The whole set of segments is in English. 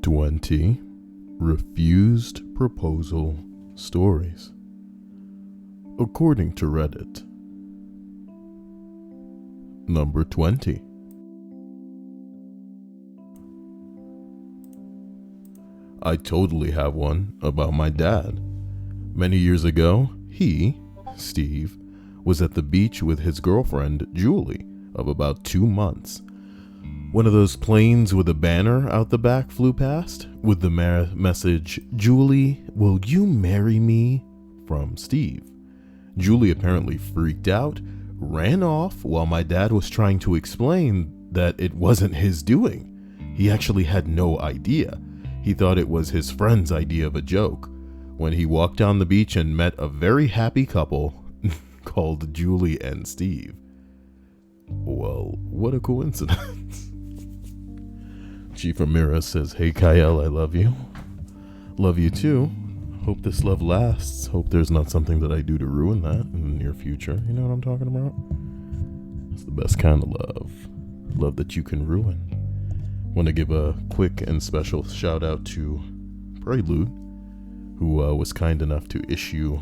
20 refused proposal stories, according to Reddit. Number 20. I totally have one about my dad. Many years ago, he, Steve, was at the beach with his girlfriend, Julie, of about 2 months. One of those planes with a banner out the back flew past with the message, "Julie, will you marry me?" from Steve. Julie apparently freaked out, ran off while my dad was trying to explain that it wasn't his doing. He actually had no idea. He thought it was his friend's idea of a joke when he walked down the beach and met a very happy couple called Julie and Steve. Well, what a coincidence. Chief Ramirez says, "Hey Kyle, I love you. Love you too. Hope this love lasts. Hope there's not something that I do to ruin that in the near future." You know what I'm talking about? It's the best kind of love. Love that you can ruin. Want to give a quick and special shout out to Prelude, who was kind enough to issue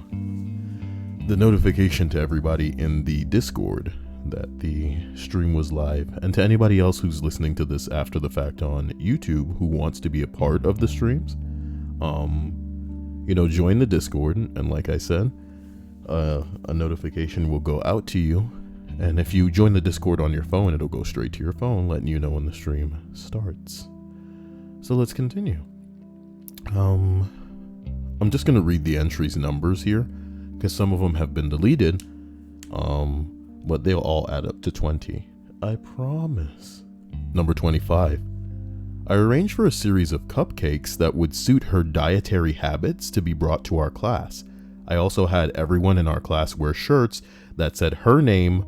the notification to everybody in the Discord that the stream was live, and to anybody else who's listening to this after the fact on YouTube who wants to be a part of the streams, join the Discord, and like I said, a notification will go out to you, and if you join the Discord on your phone, it'll go straight to your phone, letting you know when the stream starts. So let's continue. I'm just gonna read the entries numbers here, because some of them have been deleted, but they'll all add up to 20. I promise. Number 25. I arranged for a series of cupcakes that would suit her dietary habits to be brought to our class. I also had everyone in our class wear shirts that said her name,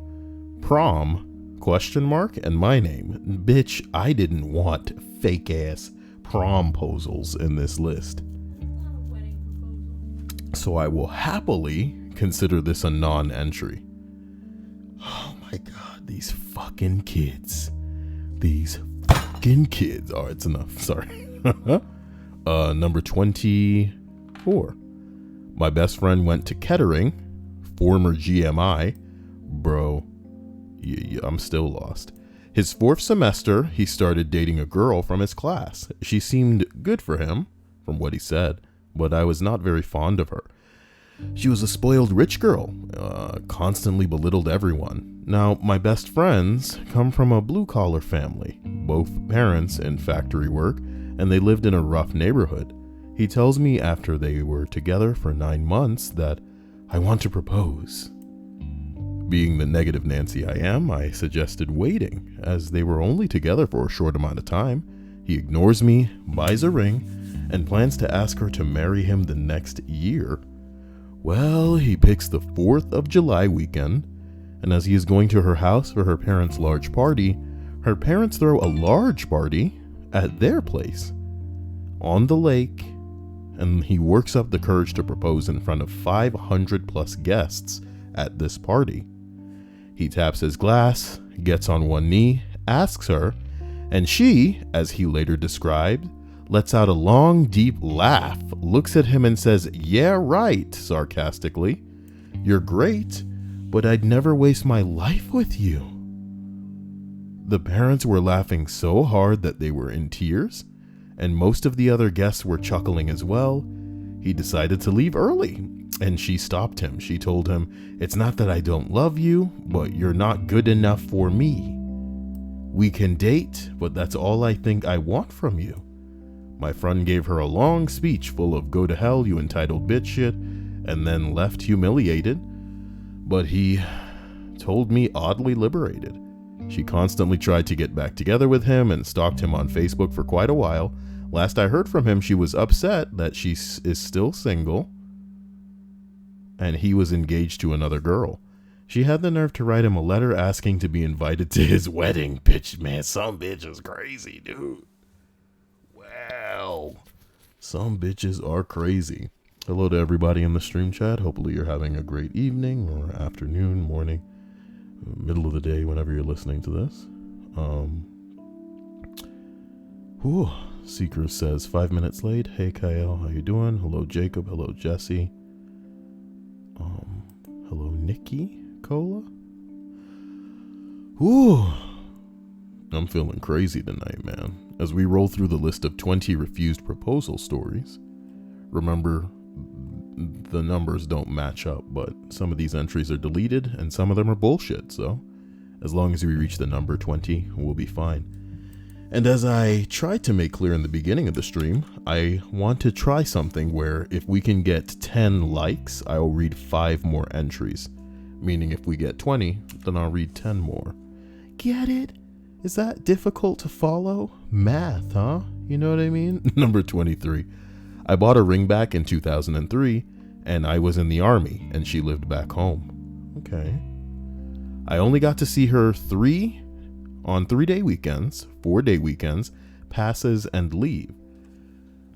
prom, ? And my name. Bitch, I didn't want fake ass promposals in this list. So I will happily consider this a non-entry. Oh my god, these fucking kids. These fucking kids. Alright, it's enough. Sorry. Number 24. My best friend went to Kettering, former GMI. Bro, I'm still lost. His 4th semester, he started dating a girl from his class. She seemed good for him, from what he said, but I was not very fond of her. She was a spoiled rich girl, constantly belittled everyone. Now, my best friends come from a blue-collar family, both parents in factory work, and they lived in a rough neighborhood. He tells me after they were together for 9 months that I want to propose. Being the negative Nancy I am, I suggested waiting, as they were only together for a short amount of time. He ignores me, buys a ring, and plans to ask her to marry him the next year. Well, he picks the 4th of July weekend, and as he is going to her house for her parents' large party, her parents throw a large party at their place on the lake, and he works up the courage to propose in front of 500 plus guests at this party. He taps his glass, gets on one knee, asks her, and she, as he later described, lets out a long, deep laugh, looks at him and says, "Yeah, right," sarcastically. "You're great, but I'd never waste my life with you." The parents were laughing so hard that they were in tears, and most of the other guests were chuckling as well. He decided to leave early, and she stopped him. She told him, "It's not that I don't love you, but you're not good enough for me. We can date, but that's all I think I want from you." My friend gave her a long speech full of "go to hell, you entitled bitch" shit, and then left humiliated. But he told me oddly liberated. She constantly tried to get back together with him and stalked him on Facebook for quite a while. Last I heard from him, she was upset that she is still single and he was engaged to another girl. She had the nerve to write him a letter asking to be invited to his wedding. Bitch, man, some bitch is crazy, dude. Wow. Some bitches are crazy. Hello to everybody in the stream chat. Hopefully you're having a great evening or afternoon, morning, middle of the day, whenever you're listening to this. Seeker says 5 minutes late. Hey Kyle, how you doing? Hello Jacob. Hello Jesse. Hello Nikki Cola. Ooh, I'm feeling crazy tonight, man. As we roll through the list of 20 refused proposal stories. Remember, the numbers don't match up, but some of these entries are deleted and some of them are bullshit. So, as long as we reach the number 20, we'll be fine. And as I tried to make clear in the beginning of the stream, I want to try something where if we can get 10 likes, I'll read 5 more entries. Meaning if we get 20, then I'll read 10 more. Get it? Is that difficult to follow? Math, huh? You know what I mean? Number 23. I bought a ring back in 2003, and I was in the army, and she lived back home. Okay. I only got to see her 3-day weekends, 4-day weekends, passes, and leave.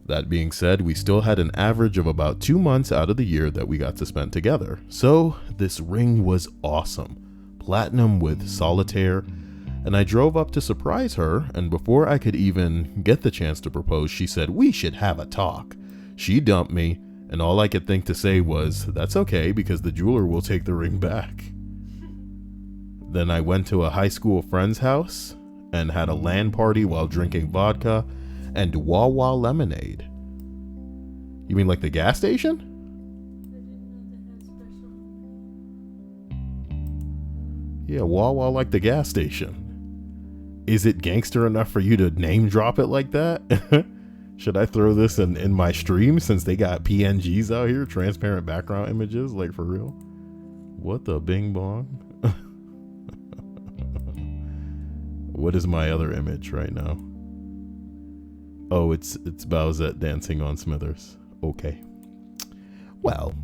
That being said, we still had an average of about 2 months out of the year that we got to spend together. So this ring was awesome. Platinum with solitaire. And I drove up to surprise her, and before I could even get the chance to propose, she said, "We should have a talk." She dumped me, and all I could think to say was, "That's okay, because the jeweler will take the ring back." Then I went to a high school friend's house and had a LAN party while drinking vodka and Wawa lemonade. You mean like the gas station? Yeah, Wawa like the gas station. Is it gangster enough for you to name drop it like that? Should I throw this in my stream since they got PNGs out here, transparent background images, like for real? What the bing bong? What is my other image right now? Oh, it's Bowsette dancing on Smithers. Okay. Well,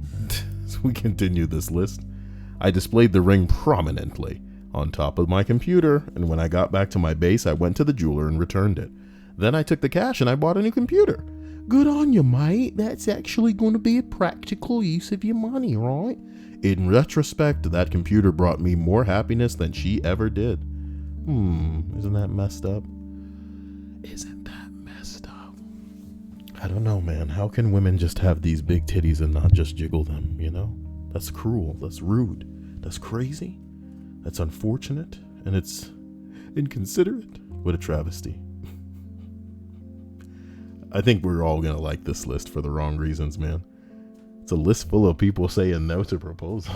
as we continue this list, I displayed the ring prominently on top of my computer, and when I got back to my base, I went to the jeweler and returned it. Then I took the cash and I bought a new computer. Good on you, mate. That's actually going to be a practical use of your money, right? In retrospect, that computer brought me more happiness than she ever did. Isn't that messed up? Isn't that messed up? I don't know, man. How can women just have these big titties and not just jiggle them, you know? That's cruel. That's rude. That's crazy. That's unfortunate. And it's inconsiderate. What a travesty. I think we're all going to like this list for the wrong reasons, man. It's a list full of people saying no to proposals.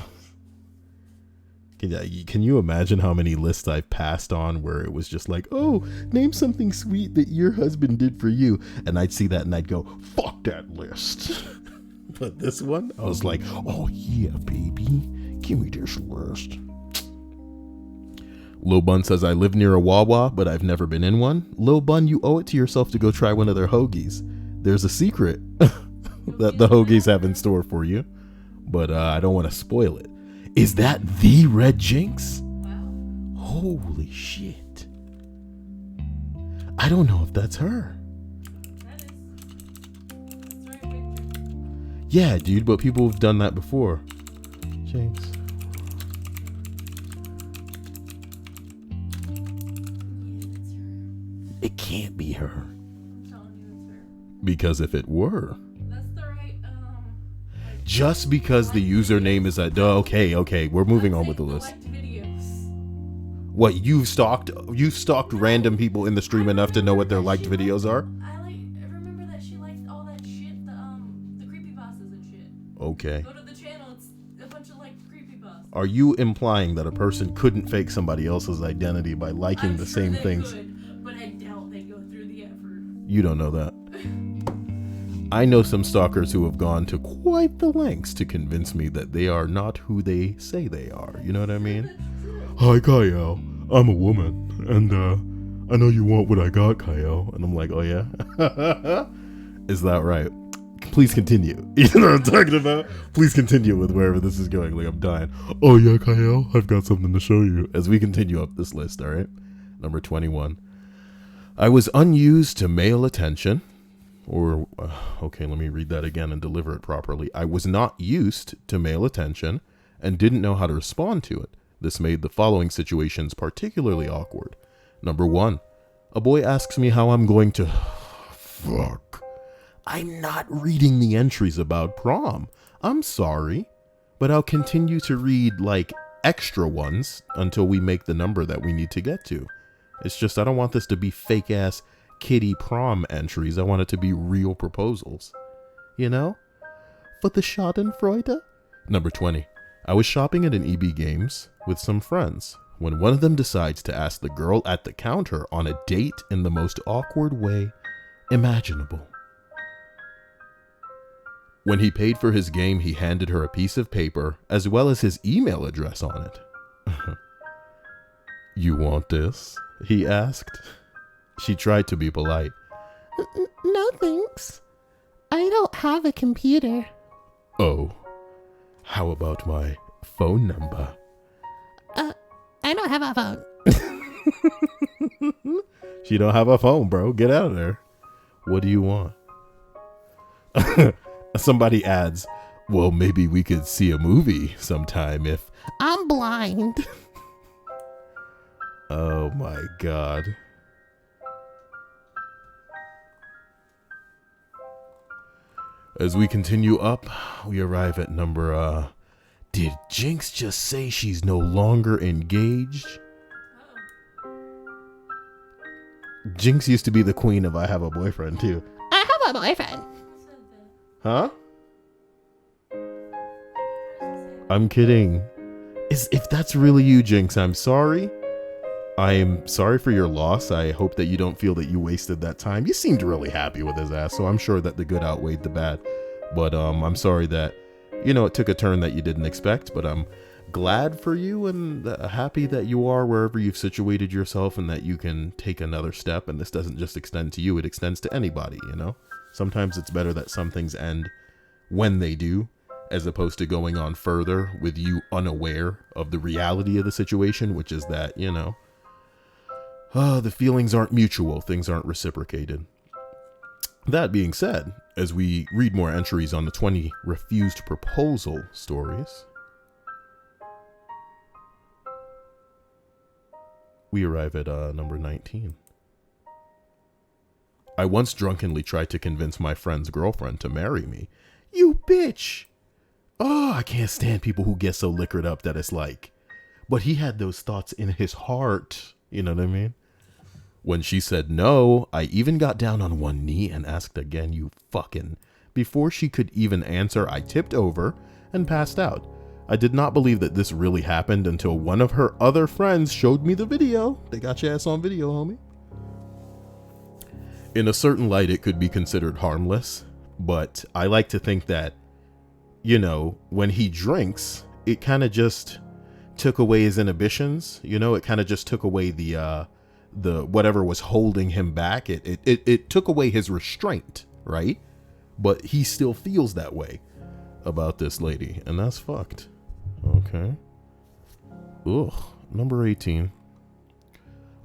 Can you imagine how many lists I've passed on where it was just like, oh, name something sweet that your husband did for you. And I'd see that and I'd go, fuck that list. But this one, I was like, oh yeah, baby. Give me this list. Lil Bun says, I live near a Wawa, but I've never been in one. Lil Bun, you owe it to yourself to go try one of their hoagies. There's a secret that the hoagies have in store for you, but I don't want to spoil it. Is that the Red Jinx? Wow. Holy shit. I don't know if that's her. That is. That's right. Yeah, dude, but people have done that before. Jinx. It can't be her. I'm telling you it's her. Because if it were. That's the right, just because the username is okay, we're moving on with the list. Videos. What, you've stalked random people in the stream enough to know what their liked videos are? I remember that she liked all that shit, the creepypastas and shit. Okay. Go to the channel, it's a bunch of liked creepypastas. Are you implying that a person couldn't fake somebody else's identity by liking the same things? Could, but I doubt they go through the effort. You don't know that. I know some stalkers who have gone to quite the lengths to convince me that they are not who they say they are. You know what I mean? Hi, Kyle. I'm a woman, and I know you want what I got, Kyle. And I'm like, oh yeah? Is that right? Please continue. You know what I'm talking about? Please continue with wherever this is going. Like, I'm dying. Oh yeah, Kyle, I've got something to show you. As we continue up this list, all right? Number 21. I was unused to male attention. Or, okay, let me read that again and deliver it properly. I was not used to male attention and didn't know how to respond to it. This made the following situations particularly awkward. Number 1, a boy asks me how I'm going to fuck. I'm not reading the entries about prom. I'm sorry, but I'll continue to read like extra ones until we make the number that we need to get to. It's just I don't want this to be fake ass kiddie prom entries. I want it to be real proposals. You know? For the Schadenfreude? Number 20. I was shopping at an EB Games with some friends when one of them decides to ask the girl at the counter on a date in the most awkward way imaginable. When he paid for his game, he handed her a piece of paper as well as his email address on it. You want this? He asked. She tried to be polite. No thanks. I don't have a computer. Oh, how about my phone number? I don't have a phone. She don't have a phone, bro. Get out of there. What do you want? Somebody adds, well, maybe we could see a movie sometime if... I'm blind. Oh my God. As we continue up, we arrive at number, did Jinx just say she's no longer engaged? Jinx used to be the queen of I have a boyfriend too. I have a boyfriend. Huh? I'm kidding. If that's really you, Jinx, I'm sorry. I'm sorry for your loss. I hope that you don't feel that you wasted that time. You seemed really happy with his ass, so I'm sure that the good outweighed the bad. But I'm sorry that, it took a turn that you didn't expect, but I'm glad for you and happy that you are wherever you've situated yourself and that you can take another step. And this doesn't just extend to you, it extends to anybody, Sometimes it's better that some things end when they do, as opposed to going on further with you unaware of the reality of the situation, which is that, the feelings aren't mutual, things aren't reciprocated. That being said, as we read more entries on the 20 refused proposal stories, we arrive at number 19. I once drunkenly tried to convince my friend's girlfriend to marry me. You bitch! Oh, I can't stand people who get so liquored up that it's like, but he had those thoughts in his heart. You know what I mean? When she said no, I even got down on one knee and asked again, you fucking. Before she could even answer, I tipped over and passed out. I did not believe that this really happened until one of her other friends showed me the video. They got your ass on video, homie. In a certain light, it could be considered harmless, but I like to think that, when he drinks, it kind of just took away his inhibitions. It kind of just took away the whatever was holding him back. It took away his restraint, right? But he still feels that way about this lady, and that's fucked. Okay. Ugh. Number 18.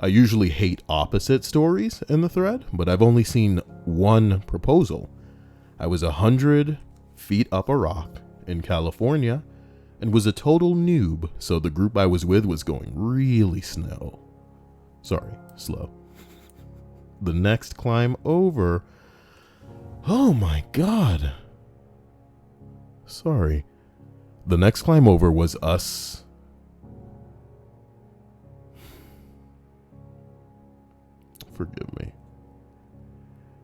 I usually hate opposite stories in the thread, but I've only seen one proposal. I was 100 feet up a rock in California and was a total noob, so the group I was with was going really slow. The next climb over. Oh my God. Sorry. The next climb over was us. Forgive me.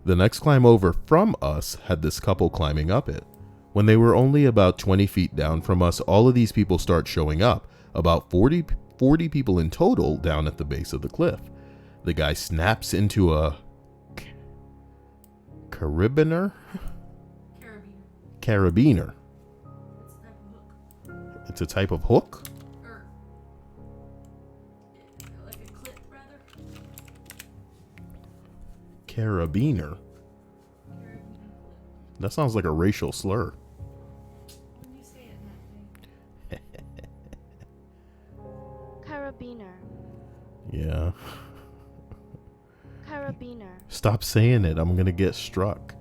The next climb over from us had this couple climbing up it. When they were only about 20 feet down from us, all of these people start showing up. About 40 people in total down at the base of the cliff. The guy snaps into a carabiner. It's a type of hook. Like a clip, rather. Carabiner. That sounds like a racial slur. When you say it that way. Carabiner. Yeah. Carabiner. Stop saying it. I'm going to get struck.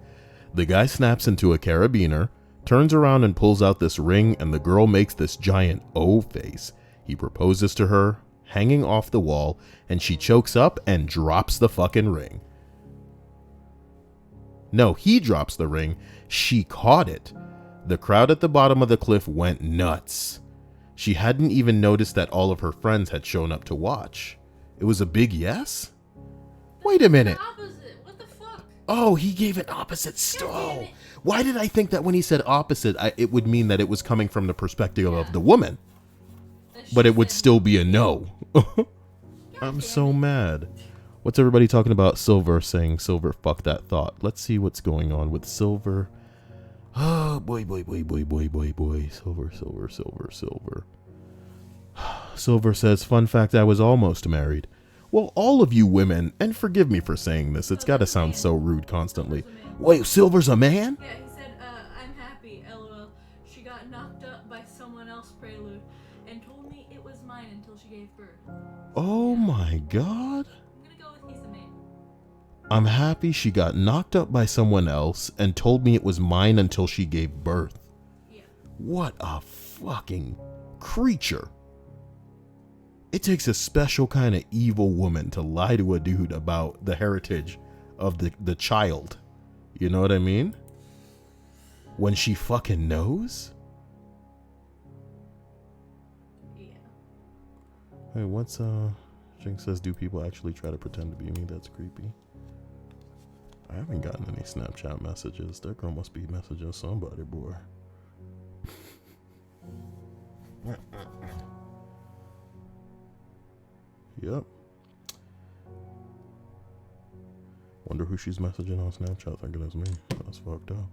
The guy snaps into a carabiner, turns around and pulls out this ring, and the girl makes this giant O face. He proposes to her, hanging off the wall, and she chokes up and drops the fucking ring. No, he drops the ring. She caught it. The crowd at the bottom of the cliff went nuts. She hadn't even noticed that all of her friends had shown up to watch. It was a big yes? Wait a minute. Opposite. What the fuck? Oh, he gave an opposite story. Why did I think that when he said opposite, it would mean that it was coming from the perspective of the woman? But it would still be a no. I'm so mad. What's everybody talking about? Silver saying, Silver, fuck that thought. Let's see what's going on with Silver. Oh, boy. Silver. Silver says, fun fact, I was almost married. Well, all of you women, and forgive me for saying this, it's got to sound so rude constantly. Wait, Silver's a man? Yeah, he said, I'm happy, lol. She got knocked up by someone else, prelude, and told me it was mine until she gave birth. Oh my god. I'm gonna go with he's a man. I'm happy she got knocked up by someone else and told me it was mine until she gave birth. Yeah. What a fucking creature. It takes a special kind of evil woman to lie to a dude about the heritage of the child. You know what I mean? When she fucking knows? Yeah. Hey, what's Jinx says, do people actually try to pretend to be me? That's creepy. I haven't gotten any Snapchat messages. That girl must be messaging somebody, boy. Yep. Wonder who she's messaging on Snapchat thinking it's me. That's fucked up.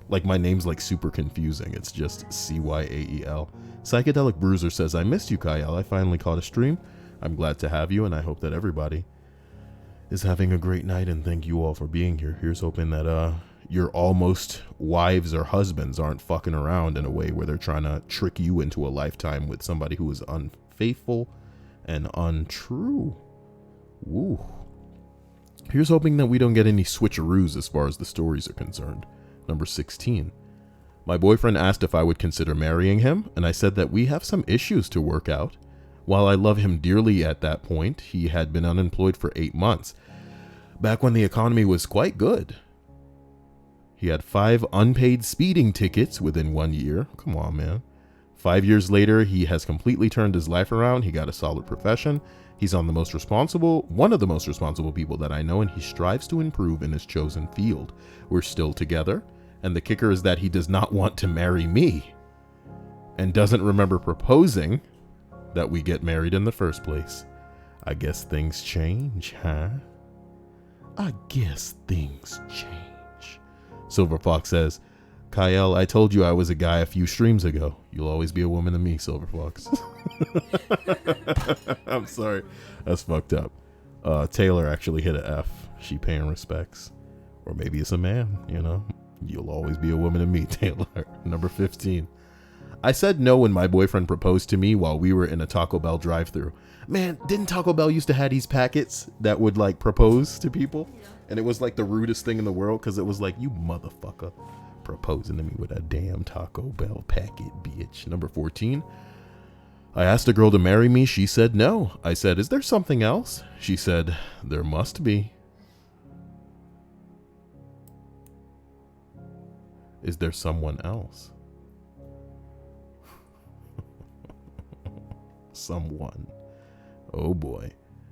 Like my name's like super confusing. It's just CYAEL. Psychedelic Bruiser says, I missed you, Kyle. I finally caught a stream. I'm glad to have you, and I hope that everybody is having a great night, and thank you all for being here. Here's hoping that your almost wives or husbands aren't fucking around in a way where they're trying to trick you into a lifetime with somebody who is unfaithful and untrue. Woo. Here's hoping that we don't get any switcheroos as far as the stories are concerned. Number 16. My boyfriend asked if I would consider marrying him, and I said that we have some issues to work out. While I love him dearly at that point, he had been unemployed for 8 months, back when the economy was quite good. He had 5 unpaid speeding tickets within 1 year. Come on, man. 5 years later, he has completely turned his life around. He got a solid profession. He's one of the most responsible people that I know, and he strives to improve in his chosen field. We're still together, and the kicker is that he does not want to marry me and doesn't remember proposing that we get married in the first place. I guess things change, huh? I guess things change. Silver Fox says, Kyle, I told you I was a guy a few streams ago. You'll always be a woman to me, Silver Fox. I'm sorry. That's fucked up. Taylor actually hit an F. She paying respects. Or maybe it's a man, you know. You'll always be a woman to me, Taylor. Number 15. I said no when my boyfriend proposed to me while we were in a Taco Bell drive-thru. Man, didn't Taco Bell used to have these packets that would like propose to people? Yeah. And it was like the rudest thing in the world because it was like, you motherfucker proposing to me with a damn Taco Bell packet, bitch. Number 14. I asked a girl to marry me. She said no. I said, is there something else? She said, there must be. Is there someone else? Someone. Oh boy.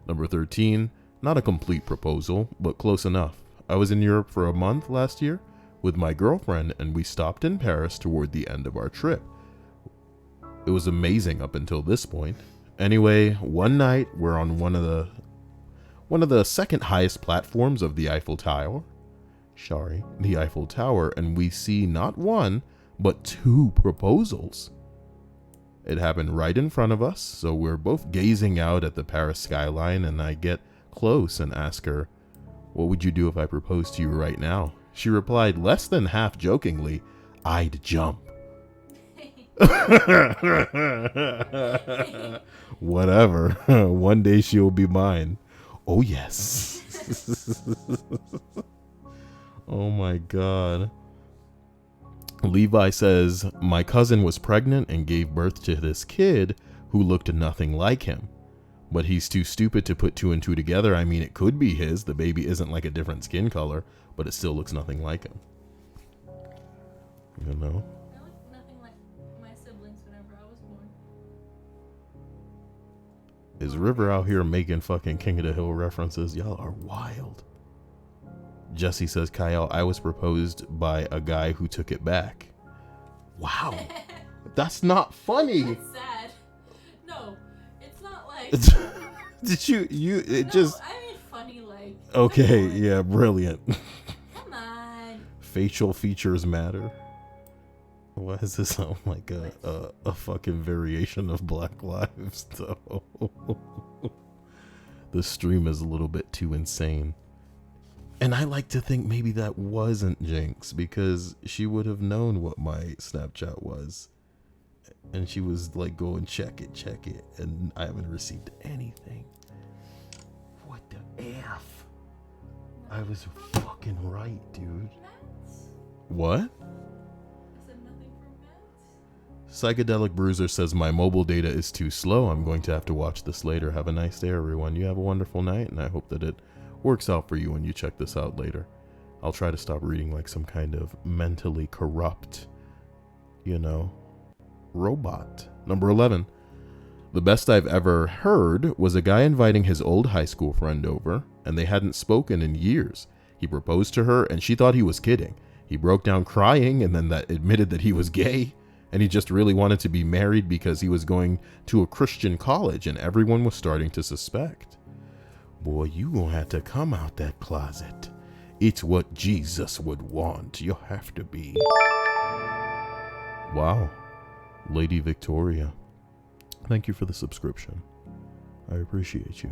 Number 13. Not a complete proposal, but close enough. I was in Europe for a month last year with my girlfriend, and we stopped in Paris toward the end of our trip. It was amazing up until this point. Anyway, one night we're on one of the second highest platforms of the Eiffel Tower. The Eiffel Tower, and we see not one, but 2 proposals. It happened right in front of us, so we're both gazing out at the Paris skyline, and I get close and ask her, what would you do if I proposed to you right now? She replied less than half jokingly, I'd jump. Whatever. One day she'll be mine. Oh, yes. Oh, my God. Levi says, my cousin was pregnant and gave birth to this kid who looked nothing like him. But he's too stupid to put two and two together. I mean, it could be his. The baby isn't like a different skin color, but it still looks nothing like him. You know? I look nothing like my siblings whenever I was born. Is River out here making fucking King of the Hill references? Y'all are wild. Jesse says, Kyle, I was proposed by a guy who took it back. Wow. That's not funny. That's sad. No, it's not like. Did you, it No, just. I mean funny, like. Okay, come on. yeah, brilliant. Come on. Facial features matter. Why does this sound like a fucking variation of Black Lives, though? The stream is a little bit too insane. And I like to think maybe that wasn't Jinx, because she would have known what my Snapchat was. And she was like, go and check it. And I haven't received anything. What the F? I was fucking right, dude. Mats? What? I said nothing from Mats. Psychedelic Bruiser says, my mobile data is too slow. I'm going to have to watch this later. Have a nice day, everyone. You have a wonderful night, and I hope that it works out for you when you check this out later. I'll try to stop reading like some kind of mentally corrupt, robot. Number 11. The best I've ever heard was a guy inviting his old high school friend over, and they hadn't spoken in years. He proposed to her, and she thought he was kidding. He broke down crying and then admitted that he was gay, and he just really wanted to be married because he was going to a Christian college, and everyone was starting to suspect. Boy, you gonna have to come out that closet. It's what Jesus would want. You have to be. Wow. Lady Victoria. Thank you for the subscription. I appreciate you.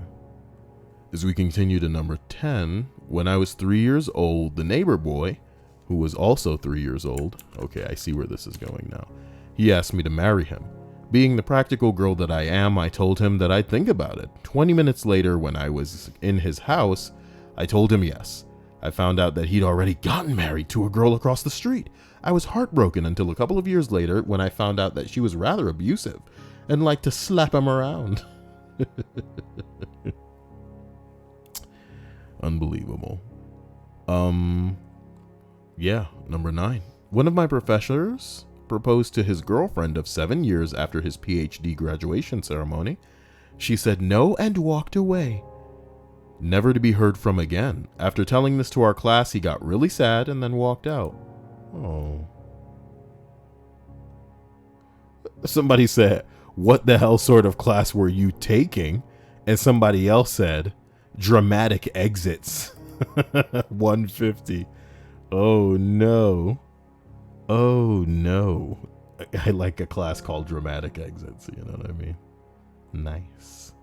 As we continue to number 10, when I was 3 years old, the neighbor boy, who was also 3 years old, okay, I see where this is going now, he asked me to marry him. Being the practical girl that I am, I told him that I'd think about it. 20 minutes later, when I was in his house, I told him yes. I found out that he'd already gotten married to a girl across the street. I was heartbroken until a couple of years later when I found out that she was rather abusive and liked to slap him around. Unbelievable. Yeah, number 9. One of my professors proposed to his girlfriend of 7 years after his PhD graduation ceremony. She said no and walked away, never to be heard from again. After telling this to our class, he got really sad and then walked out. Oh. Somebody said, what the hell sort of class were you taking? And somebody else said, dramatic exits. 150. Oh no. Oh no. I like a class called dramatic exits, you know what I mean? Nice.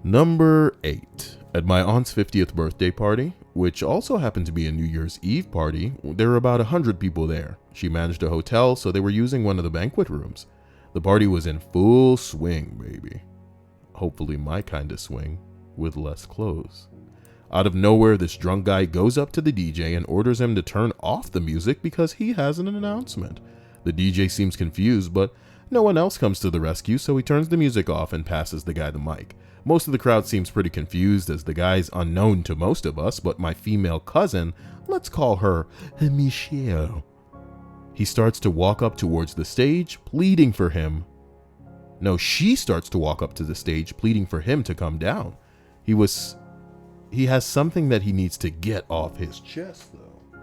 Number 8. At my aunt's 50th birthday party, which also happened to be a New Year's Eve party, there were about 100 people there. She managed a hotel, so they were using one of the banquet rooms. The party was in full swing, baby. Hopefully my kind of swing, with less clothes. Out of nowhere, this drunk guy goes up to the DJ and orders him to turn off the music because he has an announcement. The DJ seems confused, but no one else comes to the rescue, so he turns the music off and passes the guy the mic. Most of the crowd seems pretty confused as the guy's unknown to most of us, but my female cousin, let's call her Michelle. He starts to walk up towards the stage, pleading for him. No, she starts to walk up to the stage, pleading for him to come down. He has something that he needs to get off his chest, though.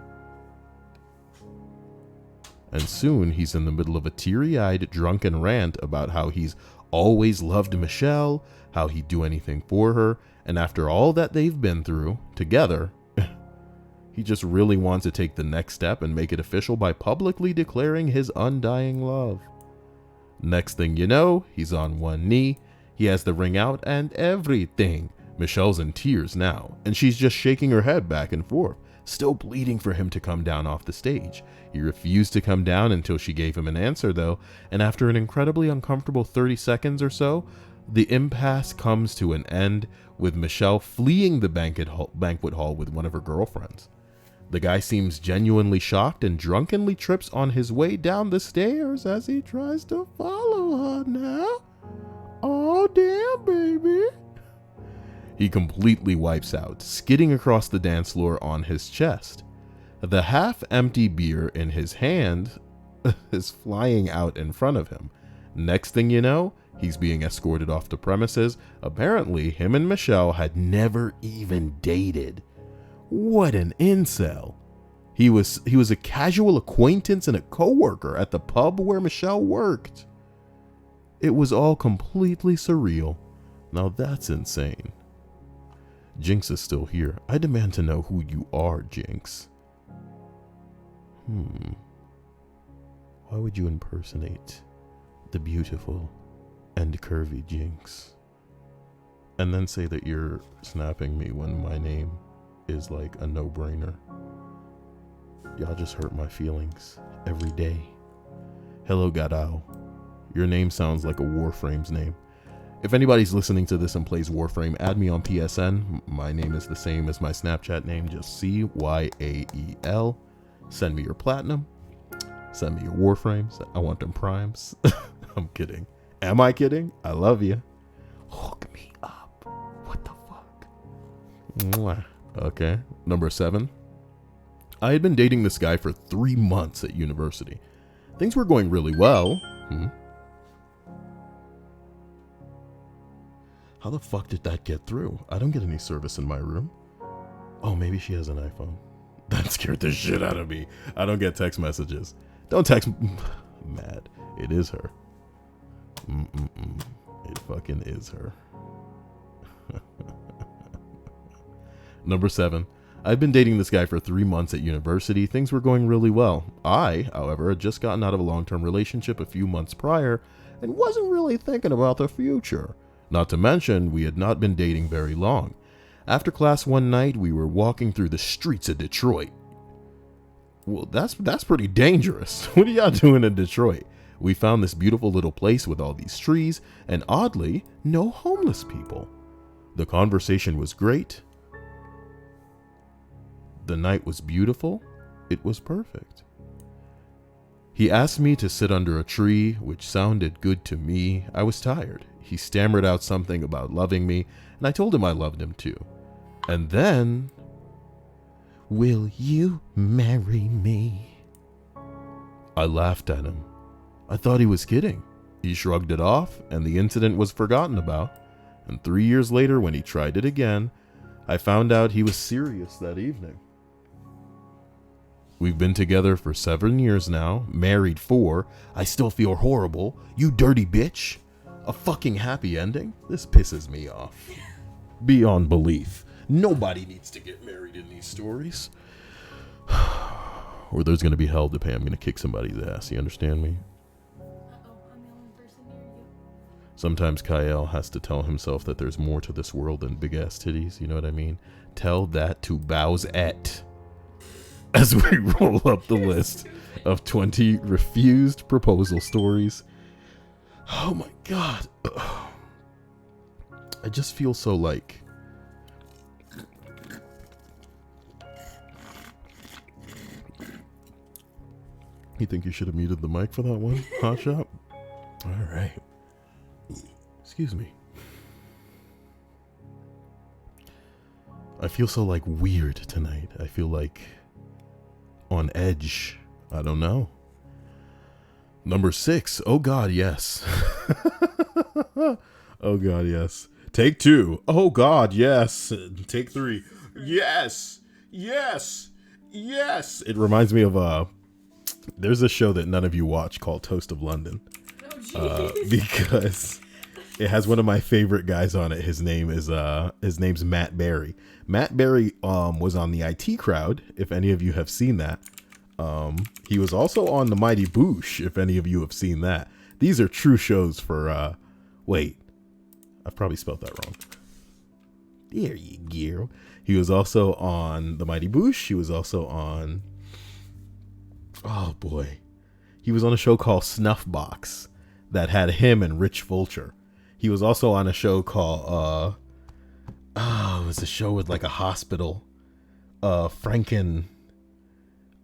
And soon he's in the middle of a teary-eyed, drunken rant about how he's always loved Michelle, how he'd do anything for her, and after all that they've been through together, he just really wants to take the next step and make it official by publicly declaring his undying love. Next thing you know, he's on one knee, he has the ring out and everything. Michelle's in tears now, and she's just shaking her head back and forth, still pleading for him to come down off the stage. He refused to come down until she gave him an answer, though, and after an incredibly uncomfortable 30 seconds or so, the impasse comes to an end with Michelle fleeing the banquet hall with one of her girlfriends. The guy seems genuinely shocked and drunkenly trips on his way down the stairs as he tries to follow her now. Oh, damn, baby. He completely wipes out, skidding across the dance floor on his chest. The half-empty beer in his hand is flying out in front of him. Next thing you know, he's being escorted off the premises. Apparently, him and Michelle had never even dated. What an incel. He was a casual acquaintance and a coworker at the pub where Michelle worked. It was all completely surreal. Now that's insane. Jinx is still here. I demand to know who you are, Jinx. Why would you impersonate the beautiful and curvy Jinx? And then say that you're snapping me when my name is like a no-brainer. Y'all just hurt my feelings every day. Hello, Gadao. Your name sounds like a Warframe's name. If anybody's listening to this and plays Warframe, add me on PSN. My name is the same as my Snapchat name, just CYAEL. Send me your platinum. Send me your Warframes. I want them primes. I'm kidding. Am I kidding? I love you. Hook me up. What the fuck? Mwah. Okay. Number 7. I had been dating this guy for 3 months at university. Things were going really well. How the fuck did that get through? I don't get any service in my room. Oh, maybe she has an iPhone. That scared the shit out of me. I don't get text messages. Don't text. Mad. It is her. It fucking is her. Number 7. I've been dating this guy for 3 months at university. Things were going really well. I, however, had just gotten out of a long-term relationship a few months prior and wasn't really thinking about the future. Not to mention, we had not been dating very long. After class one night, we were walking through the streets of Detroit. Well, that's pretty dangerous. What are y'all doing in Detroit? We found this beautiful little place with all these trees and, oddly, no homeless people. The conversation was great. The night was beautiful. It was perfect. He asked me to sit under a tree, which sounded good to me. I was tired. He stammered out something about loving me, and I told him I loved him too. And then, will you marry me? I laughed at him. I thought he was kidding. He shrugged it off, and the incident was forgotten about. And 3 years later, when he tried it again, I found out he was serious that evening. We've been together for 7 years now, married 4. I still feel horrible. You dirty bitch. A fucking happy ending? This pisses me off. Beyond belief. Nobody needs to get married in these stories. Or there's going to be hell to pay. I'm going to kick somebody's ass. You understand me? Uh-oh, I'm the only person near you. Sometimes Kyle has to tell himself that there's more to this world than big ass titties. You know what I mean? Tell that to Bowsette. As we roll up the list of 20 refused proposal stories. Oh my God. I just feel so like... You think you should have muted the mic for that one, Hot Shop? All right. Excuse me. I feel so like weird tonight. I feel like on edge. I don't know. Number 6. Oh God, yes. Oh God, yes. Take 2. Oh God, yes. Take 3. Yes. Yes. Yes. It reminds me of there's a show that none of you watch called Toast of London. Oh, Because it has one of my favorite guys on it. His name's Matt Berry. Matt Berry was on the IT Crowd, if any of you have seen that. He was also on The Mighty Boosh, if any of you have seen that. These are true shows for, wait, I've probably spelled that wrong. There you go. He was also on The Mighty Boosh. He was also on, oh boy. He was on a show called Snuffbox that had him and Rich Vulture. He was also on a show called, it was a show with like a hospital, Franken.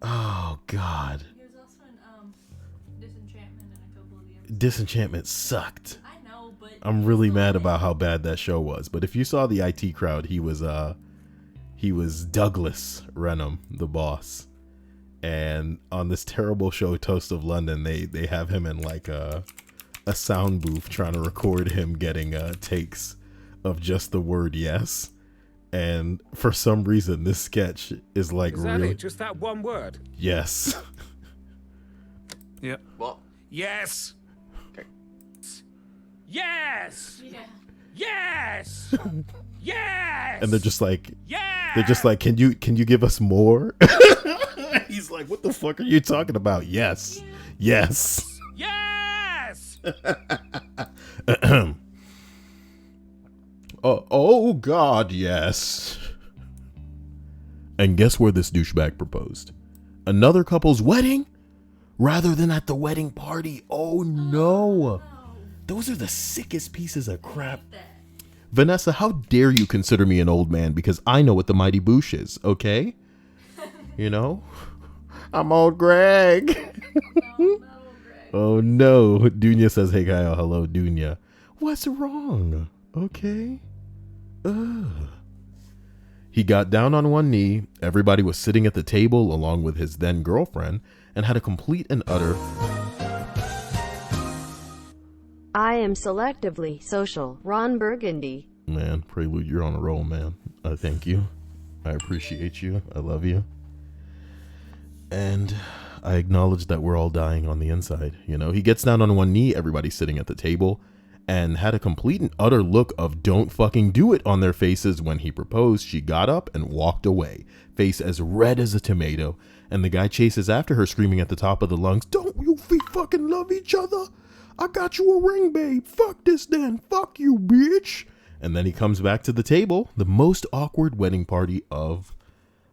Oh God. He was also in Disenchantment and a couple of the others. Disenchantment sucked. I know, but I'm really mad about how bad that show was. But if you saw the IT Crowd, he was Douglas Renham, the boss. And on this terrible show, Toast of London, they have him in like a sound booth trying to record him getting takes of just the word yes. And for some reason, this sketch is like Is that really it? Just that one word? yes. Yeah. What? Yes. Okay. Yes. Yeah. Yes. Yes. And they're just like, yeah. can you give us more? He's like, what the fuck are you talking about? Yes. Yes. Yes. Oh God, yes. And guess where this douchebag proposed? Another couple's wedding? Rather than at the wedding party. Oh no. Those are the sickest pieces of crap. Vanessa, how dare you consider me an old man because I know what the mighty boosh is, okay? You know? I'm old Greg. No, Greg. Oh no. Dunya says, hey Kyle, hello Dunya. What's wrong? Okay. He got down on one knee. Everybody was sitting at the table along with his then girlfriend and had a complete and utter. I am selectively social. Ron Burgundy. Man, Prelude, you're on a roll, man. Thank you. I appreciate you. I love you. And I acknowledge that we're all dying on the inside. You know, he gets down on one knee, everybody sitting at the table, and had a complete and utter look of don't fucking do it on their faces when he proposed. She got up and walked away, face as red as a tomato, and the guy chases after her screaming at the top of the lungs, don't you fucking love each other? I got you a ring, babe. Fuck this then. Fuck you, bitch. And then he comes back to the table, the most awkward wedding party of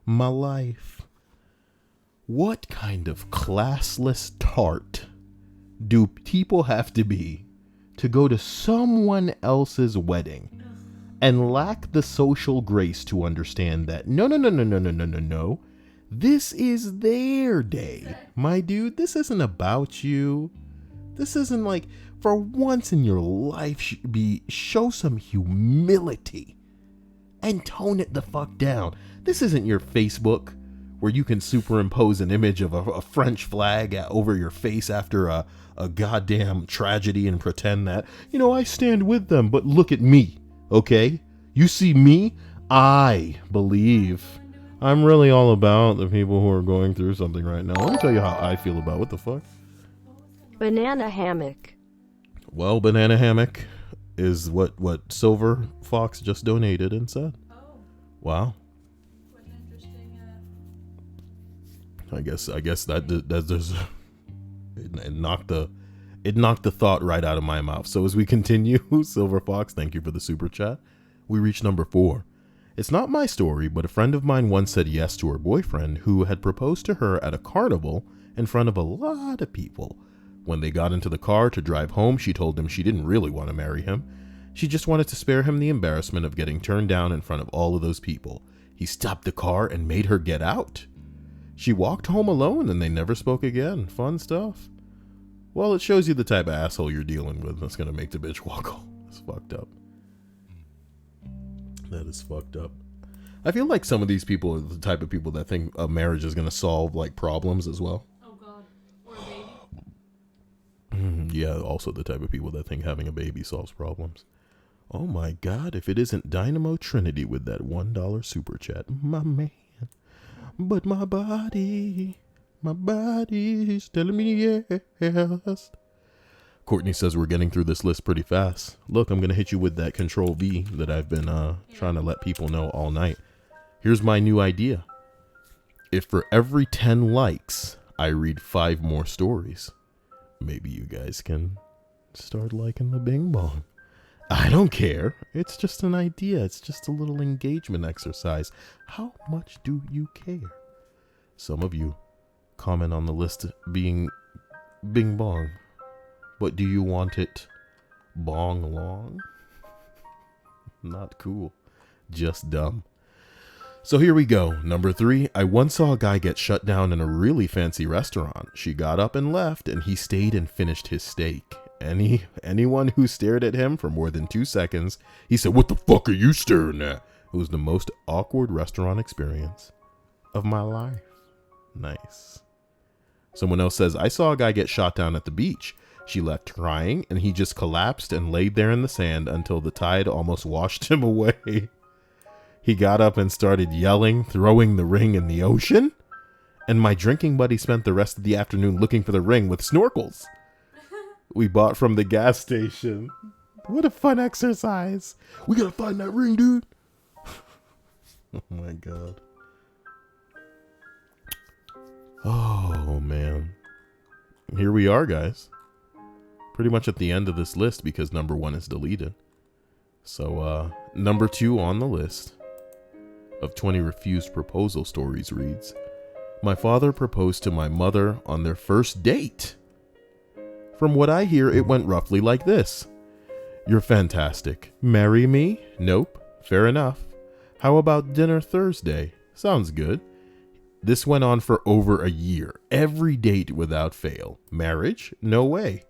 my life. What kind of classless tart do people have to be to go to someone else's wedding and lack the social grace to understand that no. This is their day. My dude, this isn't about you. This isn't like, for once in your life, show some humility and tone it the fuck down. This isn't your Facebook where you can superimpose an image of a French flag over your face after a goddamn tragedy and pretend that, you know, I stand with them, but look at me, okay? You see me? I believe. I'm really all about the people who are going through something right now. Let me tell you how I feel about what the fuck. Banana hammock. Well, Banana Hammock is what Silver Fox just donated and said. Oh, Wow. what an interesting. I guess that does it knocked the thought right out of my mouth. So as we continue, Silver Fox, thank you for the super chat. We reach number 4. It's not my story, but a friend of mine once said yes to her boyfriend who had proposed to her at a carnival in front of a lot of people. When they got into the car to drive home, she told him she didn't really want to marry him. She just wanted to spare him the embarrassment of getting turned down in front of all of those people. He stopped the car and made her get out. She walked home alone and they never spoke again. Fun stuff. Well, it shows you the type of asshole you're dealing with that's going to make the bitch walk home. It's fucked up. That is fucked up. I feel like some of these people are the type of people that think a marriage is going to solve like problems as well. Oh God, or a baby. Yeah, also the type of people that think having a baby solves problems. Oh my God, if it isn't Dynamo Trinity with that $1 super chat. My man. But my body's telling me yes. Courtney says we're getting through this list pretty fast. Look, I'm going to hit you with that Control V that I've been trying to let people know all night. Here's my new idea. If for every 10 likes, I read 5 more stories, maybe you guys can start liking the Bing Bong. I don't care. It's just an idea. It's just a little engagement exercise. How much do you care? Some of you comment on the list being Bing Bong. But do you want it bong long? Not cool. Just dumb. So here we go. Number 3. I once saw a guy get shut down in a really fancy restaurant. She got up and left, and he stayed and finished his steak. anyone who stared at him for more than 2 seconds, he said, "What the fuck are you staring at?" It was the most awkward restaurant experience of my life. Nice. Someone else says, "I saw a guy get shot down at the beach. She left crying, and he just collapsed and laid there in the sand until the tide almost washed him away. He got up and started yelling, throwing the ring in the ocean. And my drinking buddy spent the rest of the afternoon looking for the ring with snorkels we bought from the gas station. What a fun exercise. We gotta find that ring, dude." Oh my God. Oh man. Here we are, guys. Pretty much at the end of this list because number 1 is deleted. So number 2 on the list of 20 refused proposal stories reads, "My father proposed to my mother on their first date. From what I hear, it went roughly like this. 'You're fantastic. Marry me? Nope. Fair enough. How about dinner Thursday? Sounds good.' This went on for over a year. Every date without fail. Marriage? No way.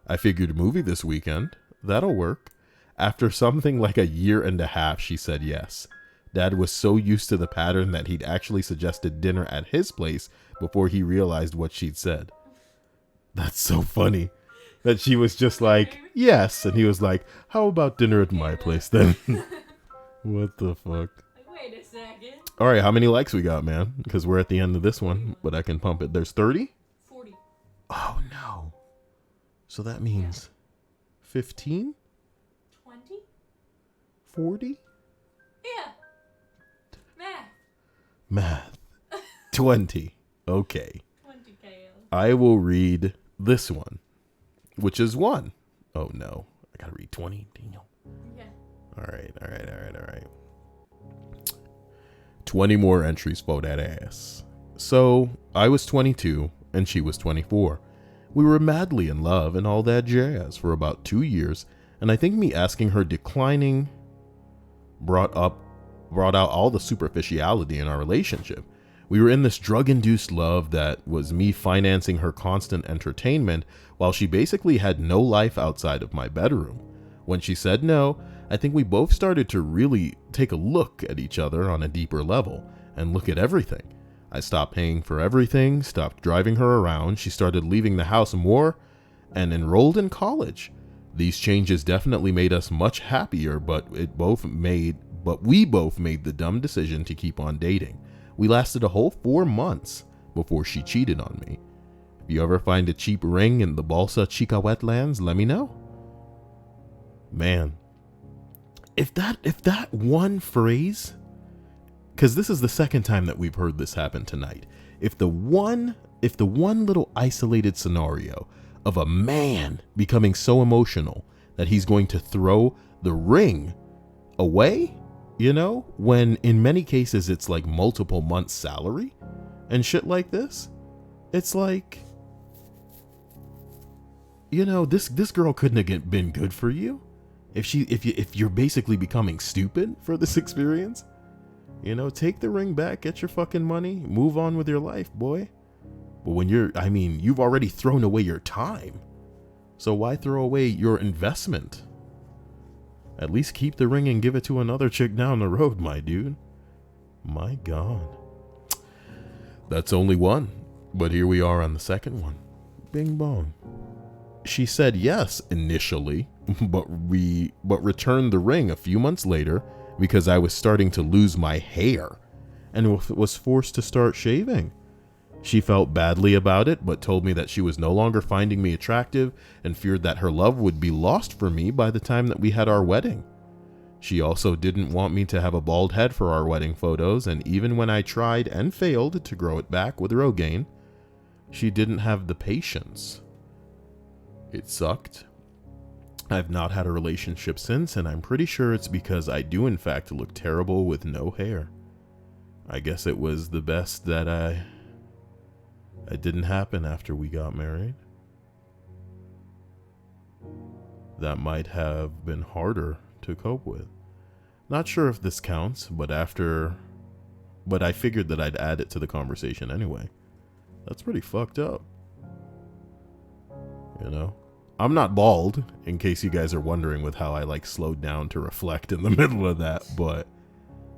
I figured movie this weekend. That'll work. After something like a year and a half, she said yes. Dad was so used to the pattern that he'd actually suggested dinner at his place before he realized what she'd said." That's so funny that she was just like, yes. And he was like, "How about dinner at my place then?" What the fuck? Wait a second. All right, how many likes we got, man? Because we're at the end of this one, but I can pump it. There's 30? 40. Oh, no. So that means 15? 20? 40? Yeah. Math. Math. 20. Okay. 20 KO. I will read this one, which is 1. Oh, no. I got to read 20. Damn. Yeah. All right. 20 more entries for that ass. So, I was 22 and she was 24. We were madly in love and all that jazz for about 2 years, and I think me asking her declining brought out all the superficiality in our relationship. We were in this drug-induced love that was me financing her constant entertainment while she basically had no life outside of my bedroom. When she said no, I think we both started to really take a look at each other on a deeper level and look at everything. I stopped paying for everything, stopped driving her around. She started leaving the house more and enrolled in college. These changes definitely made us much happier, but we both made the dumb decision to keep on dating. We lasted a whole 4 months before she cheated on me. If you ever find a cheap ring in the Balsa Chica wetlands, let me know." Man, if that one phrase, because this is the second time that we've heard this happen tonight, if the one little isolated scenario of a man becoming so emotional that he's going to throw the ring away, when in many cases it's like multiple months' salary and shit like this, it's like, this girl couldn't have been good for you if you're basically becoming stupid for this experience. Take the ring back, get your fucking money, move on with your life, boy. But when you've already thrown away your time, so why throw away your investment? At least keep the ring and give it to another chick down the road, my dude. My God. That's only 1, but here we are on the second one. Bing bong. She said yes initially, but returned the ring a few months later because I was starting to lose my hair and was forced to start shaving. She felt badly about it, but told me that she was no longer finding me attractive and feared that her love would be lost for me by the time that we had our wedding. She also didn't want me to have a bald head for our wedding photos, and even when I tried and failed to grow it back with Rogaine, she didn't have the patience. It sucked. I've not had a relationship since, and I'm pretty sure it's because I do in fact look terrible with no hair. I guess it was the best that it didn't happen after we got married. That might have been harder to cope with. Not sure if this counts, but I figured that I'd add it to the conversation anyway. That's pretty fucked up. I'm not bald, in case you guys are wondering with how I like slowed down to reflect in the middle of that, but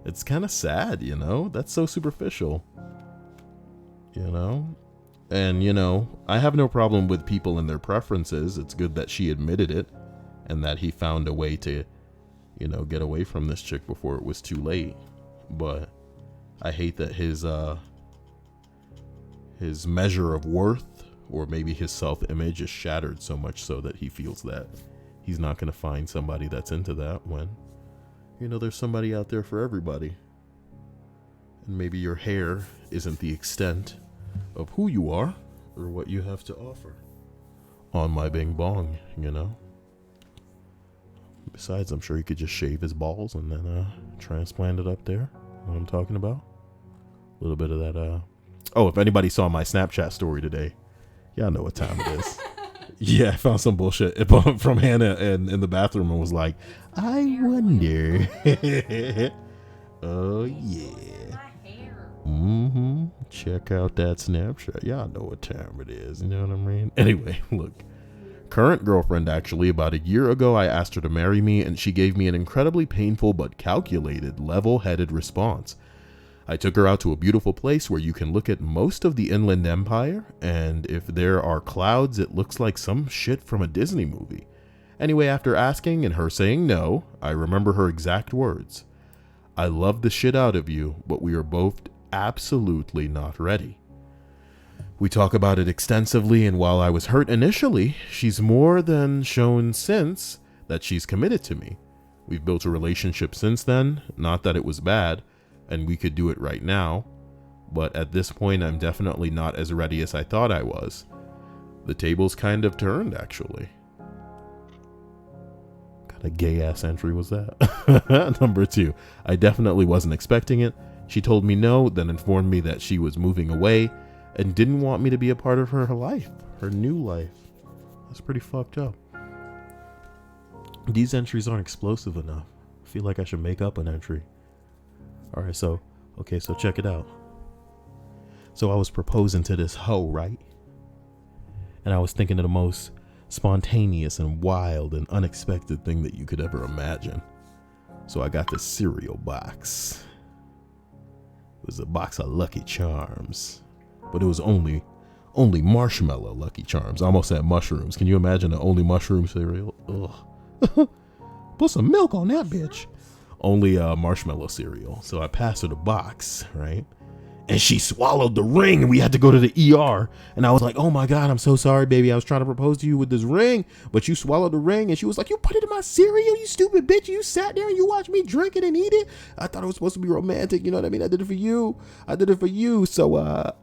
it's kind of sad, you know? That's so superficial, you know? And, you know, I have no problem with people and their preferences. It's good that she admitted it and that he found a way to, you know, get away from this chick before it was too late. But I hate that his measure of worth, or maybe his self-image, is shattered so much so that he feels that he's not going to find somebody that's into that when, you know, there's somebody out there for everybody. And maybe your hair isn't the extent of who you are or what you have to offer on my bing bong, you know? Besides, I'm sure he could just shave his balls and then transplant it up there. What I'm talking about? A little bit of that. Oh, if anybody saw my Snapchat story today, y'all know what time it is. Yeah, I found some bullshit from Hannah in the bathroom and was like, I wonder. Oh, yeah. Check out that Snapchat. Y'all know what time it is. You know what I mean? Anyway, look. Current girlfriend, actually, about a year ago, I asked her to marry me, and she gave me an incredibly painful but calculated, level-headed response. I took her out to a beautiful place where you can look at most of the Inland Empire, and if there are clouds, it looks like some shit from a Disney movie. Anyway, after asking and her saying no, I remember her exact words. I love the shit out of you, but we are both absolutely not ready. We talk about it extensively, and while I was hurt initially, she's more than shown since that she's committed to me. We've built a relationship since then, not that it was bad, and we could do it right now, but at this point I'm definitely not as ready as I thought I was. The tables kind of turned, actually. What kind of gay-ass entry was that? Number 2, I definitely wasn't expecting it. She told me no, then informed me that she was moving away, and didn't want me to be a part of her life, her new life. That's pretty fucked up. These entries aren't explosive enough. I feel like I should make up an entry. Alright, so check it out. So I was proposing to this hoe, right? And I was thinking of the most spontaneous and wild and unexpected thing that you could ever imagine. So I got this cereal box. It was a box of Lucky Charms. But it was only marshmallow Lucky Charms. I almost said mushrooms. Can you imagine the only mushroom cereal? Ugh. Put some milk on that bitch. Only marshmallow cereal. So I passed her the box, right? And she swallowed the ring, and we had to go to the ER. And I was like, oh my God, I'm so sorry, baby. I was trying to propose to you with this ring, but you swallowed the ring. And she was like, you put it in my cereal, you stupid bitch. You sat there and you watched me drink it and eat it. I thought it was supposed to be romantic. You know what I mean? I did it for you. So,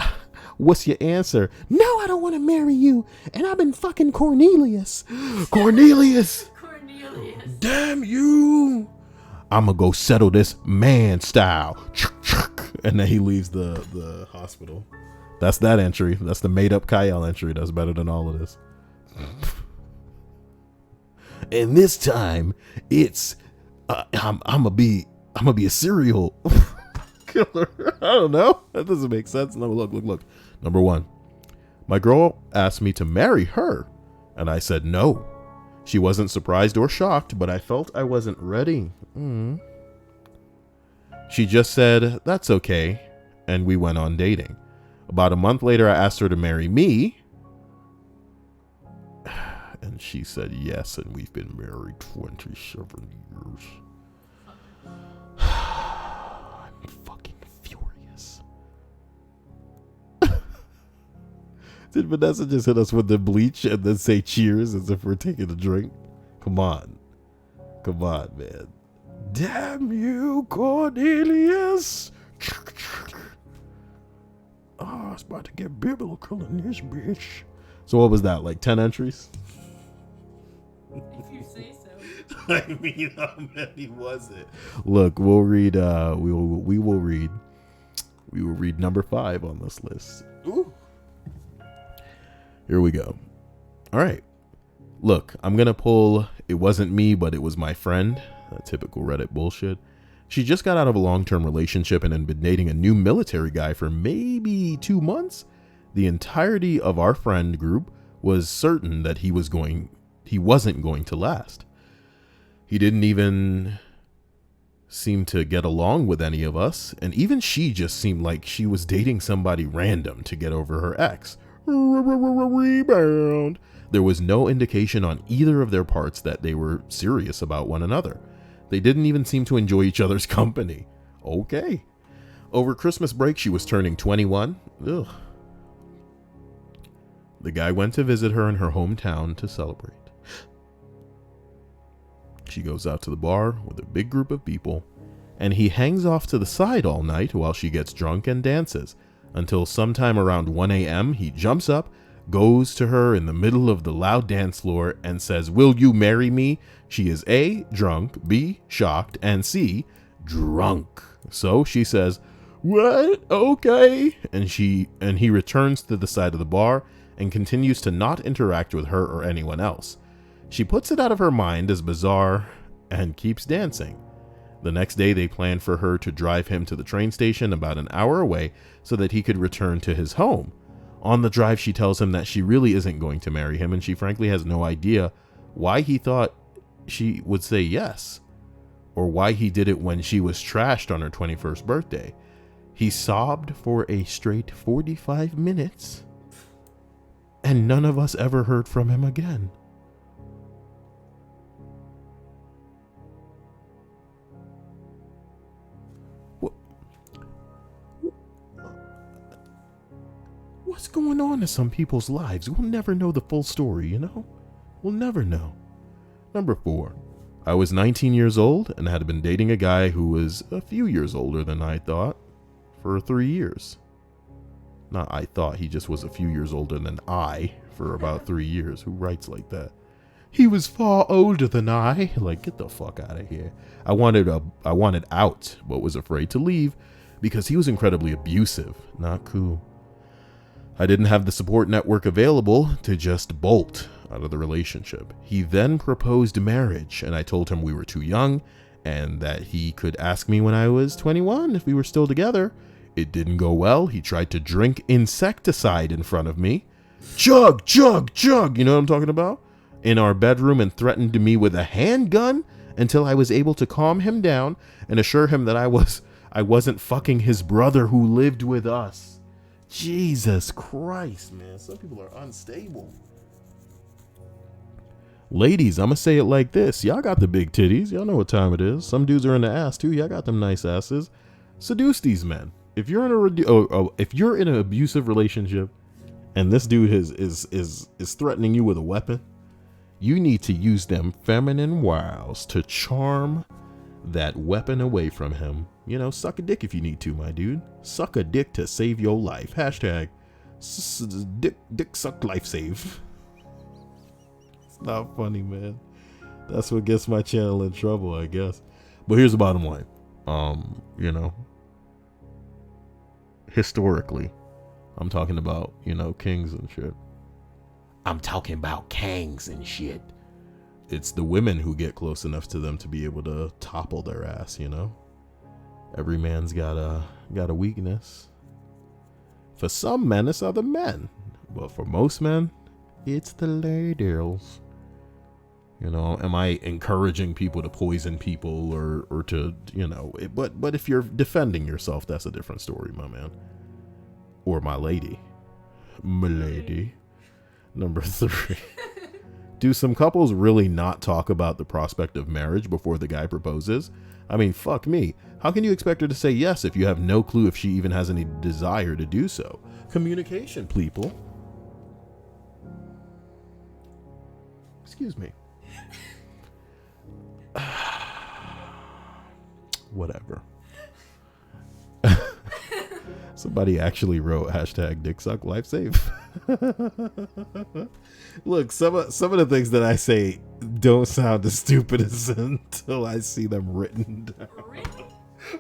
what's your answer? No, I don't want to marry you. And I've been fucking Cornelius. Cornelius. Damn you. I'm going to go settle this man style. And then he leaves the hospital. That's that entry. That's the made up Kyle entry. That's better than all of this. And this time it's I'm gonna be a serial killer. I don't know. That doesn't make sense. No, look. Number 1, my girl asked me to marry her, and I said no. She wasn't surprised or shocked, but I felt I wasn't ready. She just said, that's okay, and we went on dating. About a month later, I asked her to marry me, and she said yes, and we've been married 27 years. I'm fucking furious. Did Vanessa just hit us with the bleach and then say cheers as if we're taking a drink? Come on, man. Damn you, Cornelius. Oh, it's about to get biblical in this bitch. So what was that, like 10 entries? If you say so. I mean, how many was it? Look, we'll read, we will read number 5 on this list. Ooh. Here we go. All right. Look, I'm going to pull, it wasn't me, but it was my friend. Typical Reddit bullshit. She just got out of a long-term relationship and had been dating a new military guy for maybe 2 months. The entirety of our friend group was certain that he was going he wasn't going to last. He didn't even seem to get along with any of us, and even she just seemed like she was dating somebody random to get over her ex. Rebound. There was no indication on either of their parts that they were serious about one another. They didn't even seem to enjoy each other's company. Okay. Over Christmas break, she was turning 21. Ugh. The guy went to visit her in her hometown to celebrate. She goes out to the bar with a big group of people, and he hangs off to the side all night while she gets drunk and dances, until sometime around 1 a.m. he jumps up, goes to her in the middle of the loud dance floor, and says, "Will you marry me?" She is A, drunk, B, shocked, and C, drunk. So she says, "What? Okay." And he returns to the side of the bar and continues to not interact with her or anyone else. She puts it out of her mind as bizarre and keeps dancing. The next day they plan for her to drive him to the train station about an hour away so that he could return to his home. On the drive, she tells him that she really isn't going to marry him, and she frankly has no idea why he thought she would say yes, or why he did it when she was trashed on her 21st birthday. He sobbed for a straight 45 minutes, and none of us ever heard from him again. What's going on in some people's lives? We'll never know the full story, you know? We'll never know. Number 4. I was 19 years old and had been dating a guy who was a few years older than I thought for 3 years. Not I thought, he just was a few years older than I for about 3 years. Who writes like that? He was far older than I. Like, get the fuck out of here. I wanted out, but was afraid to leave because he was incredibly abusive. Not cool. I didn't have the support network available to just bolt out of the relationship. He then proposed marriage, and I told him we were too young and that he could ask me when I was 21 if we were still together. It didn't go well. He tried to drink insecticide in front of me. Chug, chug, chug, you know what I'm talking about? In our bedroom, and threatened me with a handgun until I was able to calm him down and assure him that I wasn't fucking his brother who lived with us. Jesus Christ, man. Some people are unstable. Ladies, I'm gonna say it like this. Y'all got the big titties. Y'all know what time it is. Some dudes are in the ass too. Y'all got them nice asses. Seduce these men. If you're in an abusive relationship and this dude is threatening you with a weapon, you need to use them feminine wiles to charm that weapon away from him. You know, suck a dick if you need to, my dude. Suck a dick to save your life. Hashtag dick suck life save. It's not funny, man. That's what gets my channel in trouble, I guess. But here's the bottom line. You know, historically, I'm talking about, you know, kings and shit. I'm talking about kings and shit. It's the women who get close enough to them to be able to topple their ass, you know? Every man's got a weakness. For some men, it's other men. But for most men, it's the ladies. You know, am I encouraging people to poison people or to, you know, but if you're defending yourself, that's a different story, my man. Or my lady. My lady. Number 3. Do some couples really not talk about the prospect of marriage before the guy proposes? I mean, fuck me. How can you expect her to say yes if you have no clue if she even has any desire to do so? Communication, people. Excuse me. Whatever. Somebody actually wrote hashtag dick suck life save. Look, some of the things that I say don't sound as stupid as until I see them written down.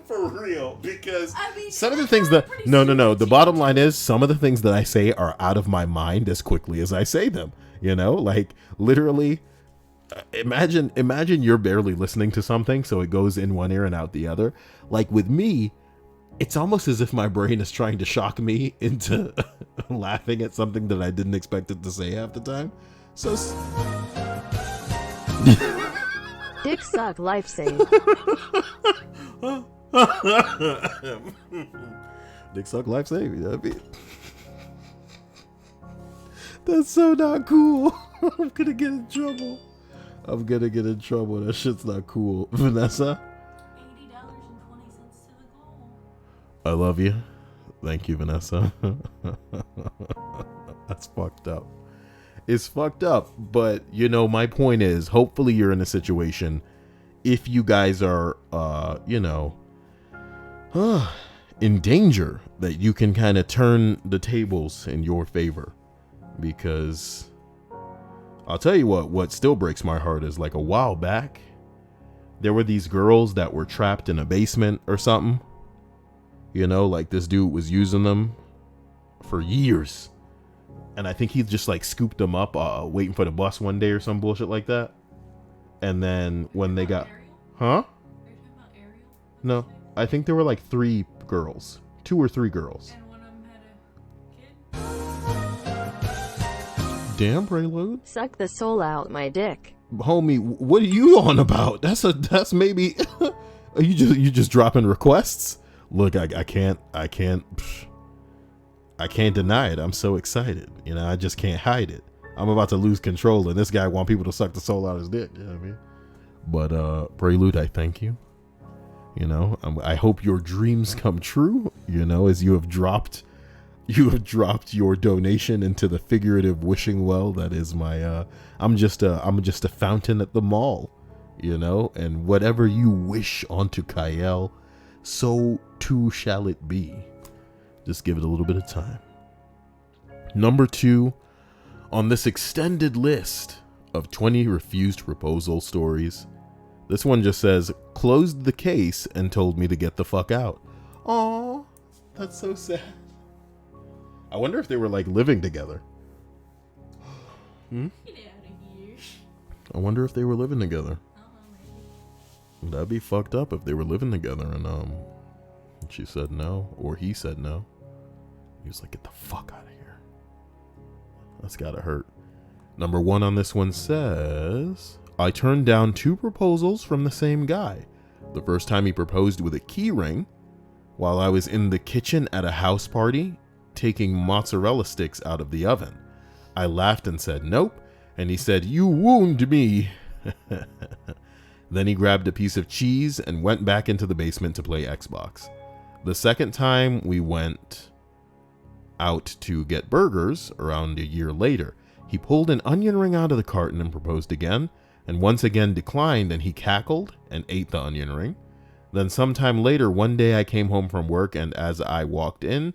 For real, because some of the things that no. The bottom line is some of the things that I say are out of my mind as quickly as I say them. You know, like literally. Imagine you're barely listening to something, so it goes in one ear and out the other. Like with me, it's almost as if my brain is trying to shock me into laughing at something that I didn't expect it to say half the time. So Dick suck life save. Dick suck life saving. That'd be. That's so not cool. I'm gonna get in trouble. That shit's not cool. Vanessa? $80.20 to the goal. I love you. Thank you, Vanessa. That's fucked up. It's fucked up, but you know, my point is, hopefully you're in a situation, if you guys are, in danger, that you can kind of turn the tables in your favor. Because I'll tell you what still breaks my heart is, like, a while back, there were these girls that were trapped in a basement or something. You know, like, this dude was using them for years. And I think he just, like, scooped them up waiting for the bus one day or some bullshit like that. And then when they got... Ariel? Huh? Are you talking about Ariel? No, I think there were like 3 girls. 2 or 3 girls. And one of them had a kid? Damn, Prelude. Suck the soul out my dick. Homie, what are you on about? That's maybe... Are you just dropping requests? Look, I can't deny it. I'm so excited. You know, I just can't hide it. I'm about to lose control, and this guy want people to suck the soul out of his dick. You know what I mean? But Prelude, I thank you. You know, I hope your dreams come true. You know, as you have dropped your donation into the figurative wishing well that is my. I'm just a fountain at the mall. You know, and whatever you wish onto Kyle, so too shall it be. Just give it a little bit of time. Number 2 on this extended list of 20 refused proposal stories. This one just says, closed the case and told me to get the fuck out. Aw, that's so sad. I wonder if they were like living together. Get out of here. I wonder if they were living together. Maybe. That'd be fucked up if they were living together and she said no, or he said no. He was like, get the fuck out of here. That's gotta hurt. Number 1 on this one says, I turned down 2 proposals from the same guy. The first time he proposed with a key ring while I was in the kitchen at a house party taking mozzarella sticks out of the oven. I laughed and said nope, and he said, you wound me. Then he grabbed a piece of cheese and went back into the basement to play Xbox. The second time we went out to get burgers around a year later, he pulled an onion ring out of the carton and proposed again, and once again declined, and he cackled and ate the onion ring. Then sometime later, one day I came home from work, and as I walked in,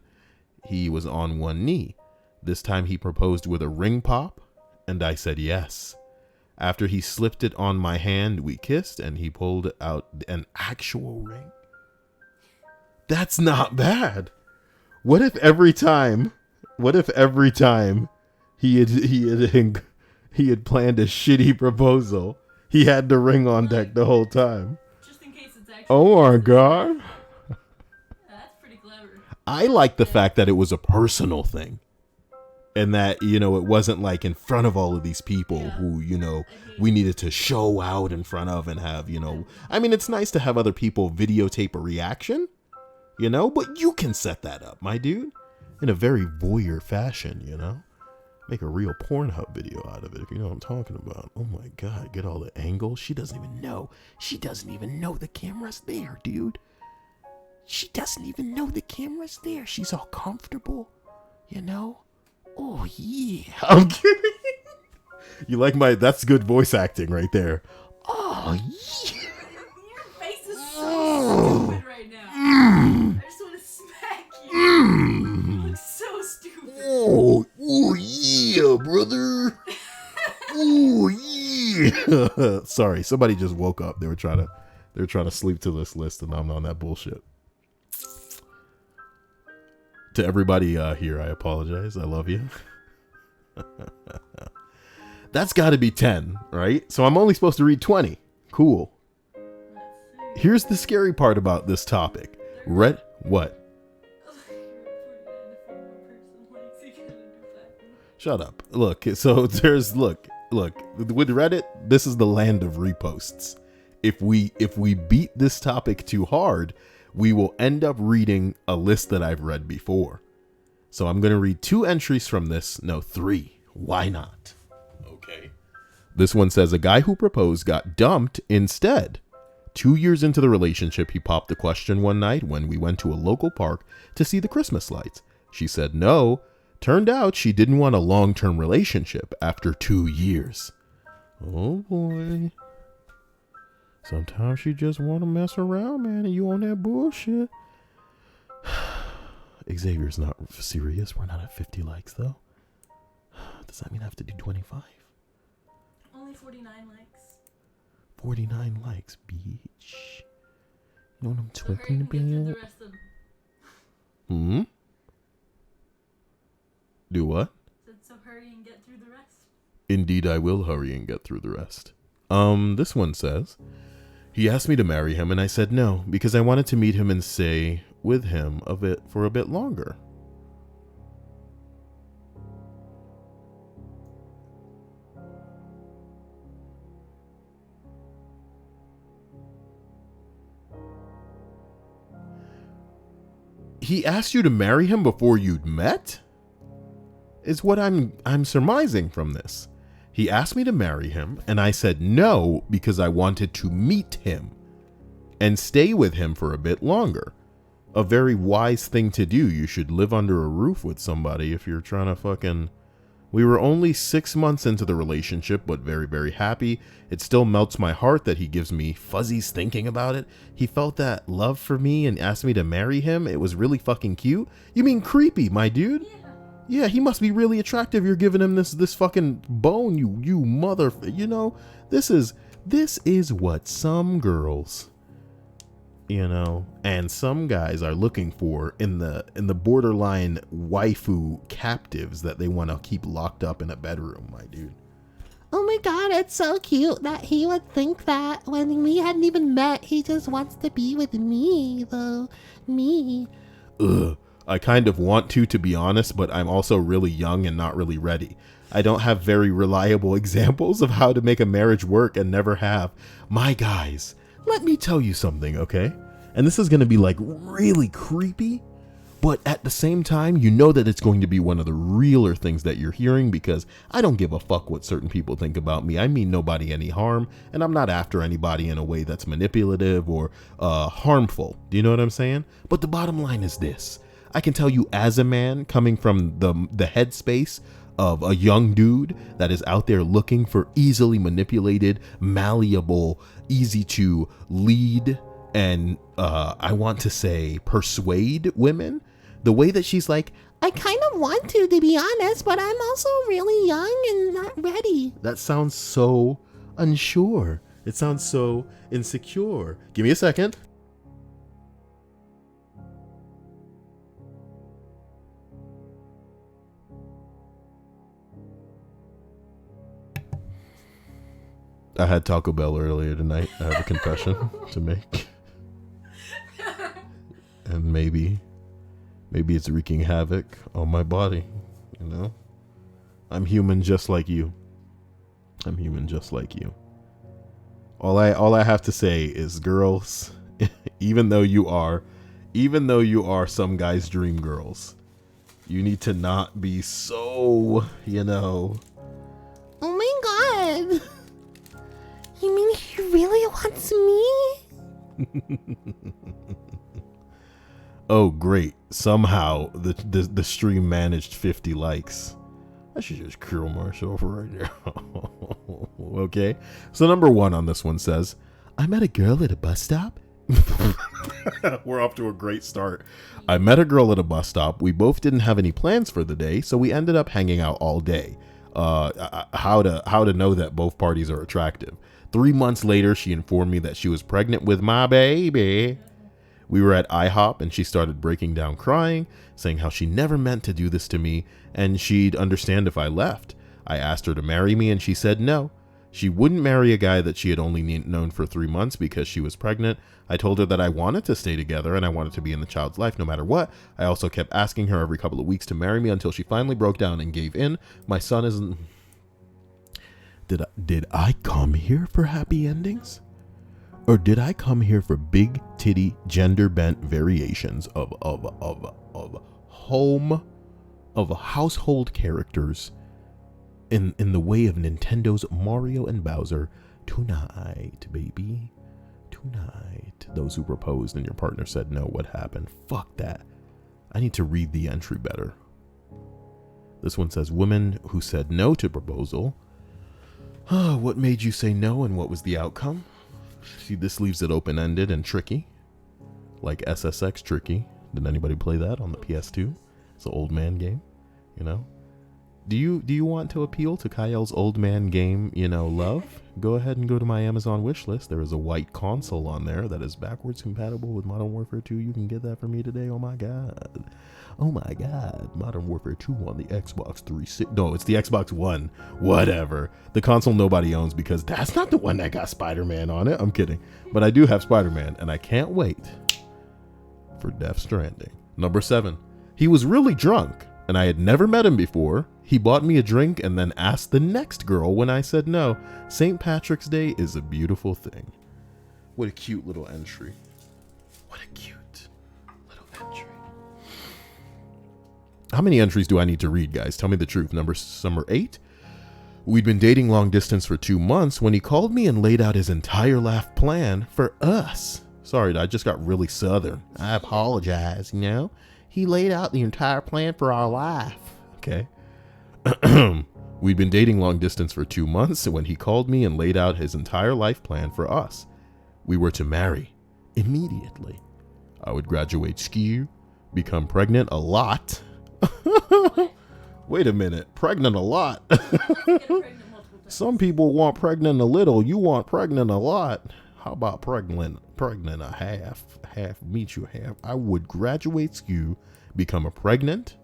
he was on one knee. This time he proposed with a ring pop, and I said yes. After he slipped it on my hand, we kissed, and he pulled out an actual ring. That's not bad. What if every time he had planned a shitty proposal, he had the ring on deck the whole time? Just in case it's actually. Oh my God. That's pretty clever. I like the fact that it was a personal thing. And that, you know, it wasn't like in front of all of these people who, you know, we needed to show out in front of and have, you know. I mean, it's nice to have other people videotape a reaction, you know, but you can set that up, my dude, in a very voyeur fashion, you know. Make a real Pornhub video out of it, if you know what I'm talking about. Oh my God, get all the angles. She doesn't even know. She doesn't even know the camera's there, dude. She doesn't even know the camera's there. She's all comfortable, you know. Oh yeah. I'm kidding. You like that's good voice acting right there. Oh yeah. Your face is so stupid right now. I just want to smack you. You look so stupid. Oh yeah, brother. Oh yeah. Sorry, somebody just woke up. They were trying to sleep to this list, and I'm on that bullshit. To everybody here, I apologize. I love you. That's got to be 10, right? So I'm only supposed to read 20. Cool. Here's the scary part about this topic. What? Shut up. Look, so look, with Reddit, this is the land of reposts. If we beat this topic too hard, we will end up reading a list that I've read before. So I'm going to read 2 entries from this. No, 3. Why not? Okay. This one says, a guy who proposed got dumped instead. 2 years into the relationship, he popped the question one night when we went to a local park to see the Christmas lights. She said no. Turned out she didn't want a long-term relationship after 2 years. Oh boy. Sometimes she just want to mess around, man, and you on that bullshit. Xavier's not serious. We're not at 50 likes, though. Does that mean I have to do 25? Only 49 likes. 49 likes, bitch. You know what I'm So hurry talking and get through the about? rest of Do what? So hurry and get through the rest. Indeed, I will hurry and get through the rest. This one says, he asked me to marry him, and I said no, because I wanted to meet him and stay with him for a bit longer. He asked you to marry him before you'd met? Is what I'm surmising from this. He asked me to marry him, and I said no because I wanted to meet him and stay with him for a bit longer. A very wise thing to do. You should live under a roof with somebody if you're trying to fucking... We were only 6 months into the relationship, but very, very happy. It still melts my heart that he gives me fuzzies thinking about it. He felt that love for me and asked me to marry him. It was really fucking cute. You mean creepy, my dude? Yeah, he must be really attractive. You're giving him this fucking bone, you mother... You know, this is what some girls, you know, and some guys are looking for in the borderline waifu captives that they want to keep locked up in a bedroom, my dude. Oh my god, it's so cute that he would think that when we hadn't even met. He just wants to be with me, though. Me. Ugh. I kind of want to be honest, but I'm also really young and not really ready. I don't have very reliable examples of how to make a marriage work and never have. My guys, let me tell you something, okay? And this is going to be like really creepy, but at the same time, you know that it's going to be one of the realer things that you're hearing, because I don't give a fuck what certain people think about me. I mean nobody any harm, and I'm not after anybody in a way that's manipulative or harmful. Do you know what I'm saying? But the bottom line is this. I can tell you as a man coming from the headspace of a young dude that is out there looking for easily manipulated, malleable, easy to lead, and I want to say persuade women. The way that she's like, I kind of want to be honest, but I'm also really young and not ready. that sounds so unsure. It sounds so insecure. Give me a second. I had Taco Bell earlier tonight. I have a confession to make. And maybe it's wreaking havoc on my body, you know? I'm human just like you. I'm human just like you. All I have to say is, girls, even though you are some guy's dream girls, you need to not be so, you know. Oh my god. You mean he really wants me? Oh, great. Somehow the stream managed 50 likes. I should just kill myself right now. Okay. So number 1 on this one says, I met a girl at a bus stop. We're off to a great start. I met a girl at a bus stop. We both didn't have any plans for the day, so we ended up hanging out all day. How to know that both parties are attractive. 3 months later, she informed me that she was pregnant with my baby. We were at IHOP and she started breaking down crying, saying how she never meant to do this to me and she'd understand if I left. I asked her to marry me and she said no. She wouldn't marry a guy that she had only known for 3 months because she was pregnant. I told her that I wanted to stay together and I wanted to be in the child's life no matter what. I also kept asking her every couple of weeks to marry me until she finally broke down and gave in. My son isn't... Did I come here for happy endings? Or did I come here for big titty gender bent variations of household characters in the way of Nintendo's Mario and Bowser tonight, baby? Tonight. Those who proposed and your partner said no, what happened? Fuck that. I need to read the entry better. This one says, women who said no to proposal. What made you say no and what was the outcome? See, this leaves it open-ended and tricky. Like SSX Tricky. Did anybody play that on the PS2? It's an old man game, you know? Do you want to appeal to Kyle's old man game, love? Go ahead and go to my Amazon wish list. There is a white console on there that is backwards compatible with Modern Warfare 2. You can get that for me today. Oh my god. Oh my god. Modern Warfare 2 on the Xbox 360. No, it's the Xbox One. Whatever. The console nobody owns because that's not the one that got Spider-Man on it. I'm kidding. But I do have Spider-Man and I can't wait for Death Stranding. Number 7. He was really drunk and I had never met him before. He bought me a drink and then asked the next girl when I said no. St. Patrick's Day is a beautiful thing. What a cute little entry. What a cute little entry. How many entries do I need to read, guys? Tell me the truth. Number 8. We'd been dating long distance for 2 months when he called me and laid out his entire life plan for us. Sorry, I just got really southern. I apologize, He laid out the entire plan for our life. Okay. We'd been dating long distance for 2 months when he called me and laid out his entire life plan for us. We were to marry immediately. I would graduate ski, become pregnant a lot. Wait a minute, pregnant a lot? Some people want pregnant a little. You want pregnant a lot. How about pregnant a half? Half meet you half. I would graduate ski, become a pregnant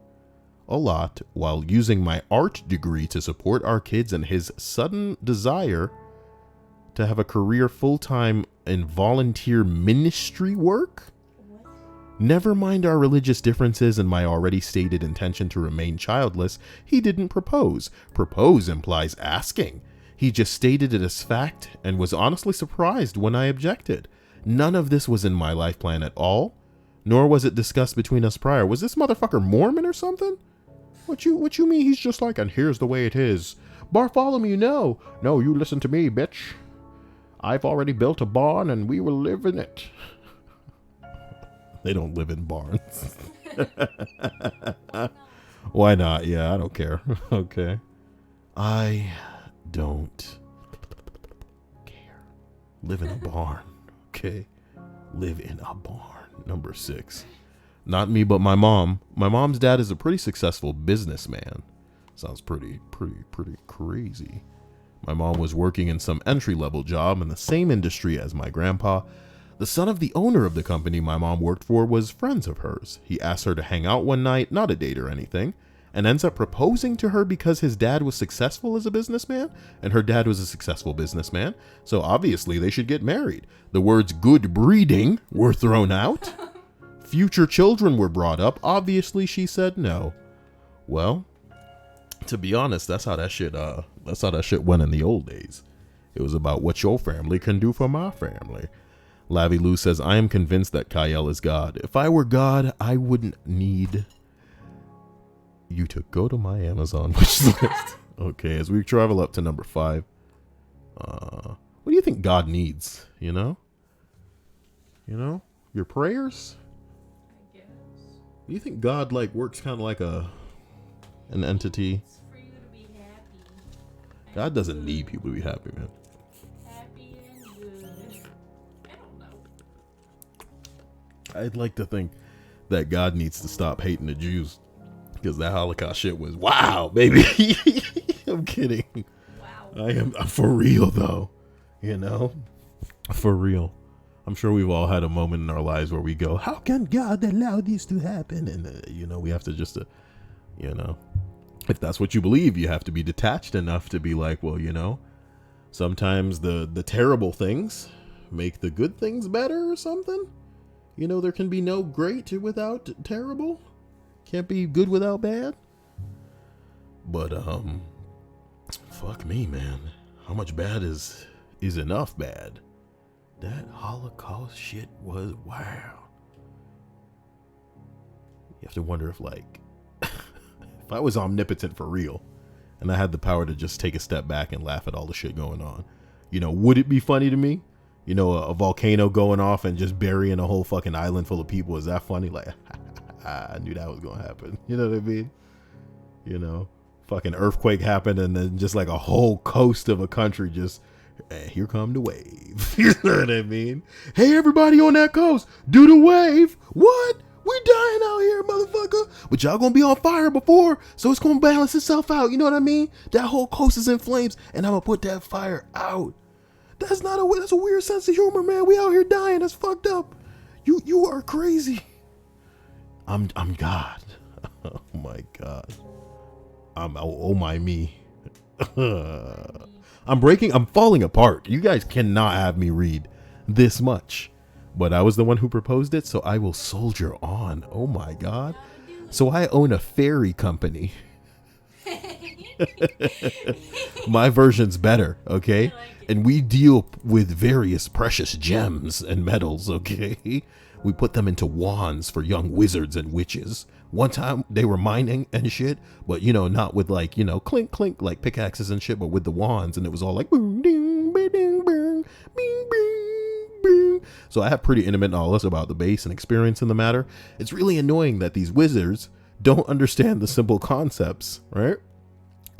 a lot while using my art degree to support our kids and his sudden desire to have a career full-time in volunteer ministry work. Never mind our religious differences and my already stated intention to remain childless, he didn't propose. Propose implies asking. He just stated it as fact and was honestly surprised when I objected. None of this was in my life plan at all, nor was it discussed between us prior. Was this motherfucker Mormon or something? What you mean he's just like, and here's the way it is? Bartholomew, no. No, you listen to me, bitch. I've already built a barn and we will live in it. They don't live in barns. Why not? Yeah, I don't care. Okay. I don't care. Live in a barn. Okay. Live in a barn. Number 6. Not me, but my mom. My mom's dad is a pretty successful businessman. Sounds pretty crazy. My mom was working in some entry-level job in the same industry as my grandpa. The son of the owner of the company my mom worked for was friends of hers. He asked her to hang out one night, not a date or anything, and ends up proposing to her because his dad was successful as a businessman and her dad was a successful businessman. So obviously they should get married. The words good breeding were thrown out. Future children were brought up. Obviously she said no. Well, to be honest, that's how that shit went in the old days. It was about what your family can do for my family. Lavi Lou says, I am convinced that Kyle is God. If I were God, I wouldn't need you to go to my Amazon wish list. Okay, as we travel up to number 5. What do you think God needs? Your prayers? I guess. Do you think God works kind of like an entity? It's for you to be happy. God doesn't need people to be happy, man. Happy and good. I don't know. I'd like to think that God needs to stop hating the Jews because that Holocaust shit was wow, baby. I'm kidding. Wow. I am for real though, for real. I'm sure we've all had a moment in our lives where we go, how can God allow this to happen? And we have to just, if that's what you believe, you have to be detached enough to be like, well, sometimes the terrible things make the good things better or something. There can be no great without terrible. Can't be good without bad. But, fuck me, man. how much bad is enough bad? That Holocaust shit was wow. You have to wonder if like, if I was omnipotent for real and I had the power to just take a step back and laugh at all the shit going on, you know, would it be funny to me? You know, a volcano going off and just burying a whole fucking island full of people. Is that funny? Like, I knew that was going to happen. You know what I mean? You know, fucking earthquake happened and then just like a whole coast of a country just, hey, here come the wave. You know what I mean? Hey, everybody on that coast, do the wave. What? We dying out here, motherfucker. But y'all gonna be on fire before, so it's gonna balance itself out. You know what I mean? That whole coast is in flames, and I'm gonna put that fire out. That's a weird sense of humor, man. We out here dying. That's fucked up. You are crazy. I'm God. Oh my God. Oh my me. I'm falling apart. You guys cannot have me read this much. But I was the one who proposed it, so I will soldier on. Oh my God. So I own a ferry company. My version's better, okay? And we deal with various precious gems and metals, okay? We put them into wands for young wizards and witches. One time they were mining and shit, but you know, not with like, you know, clink clink like pickaxes and shit, but with the wands, and it was all like boom ding ba ding bing bing bing bing. So I have pretty intimate knowledge about the base and experience in the matter. It's really annoying that these wizards don't understand the simple concepts, right?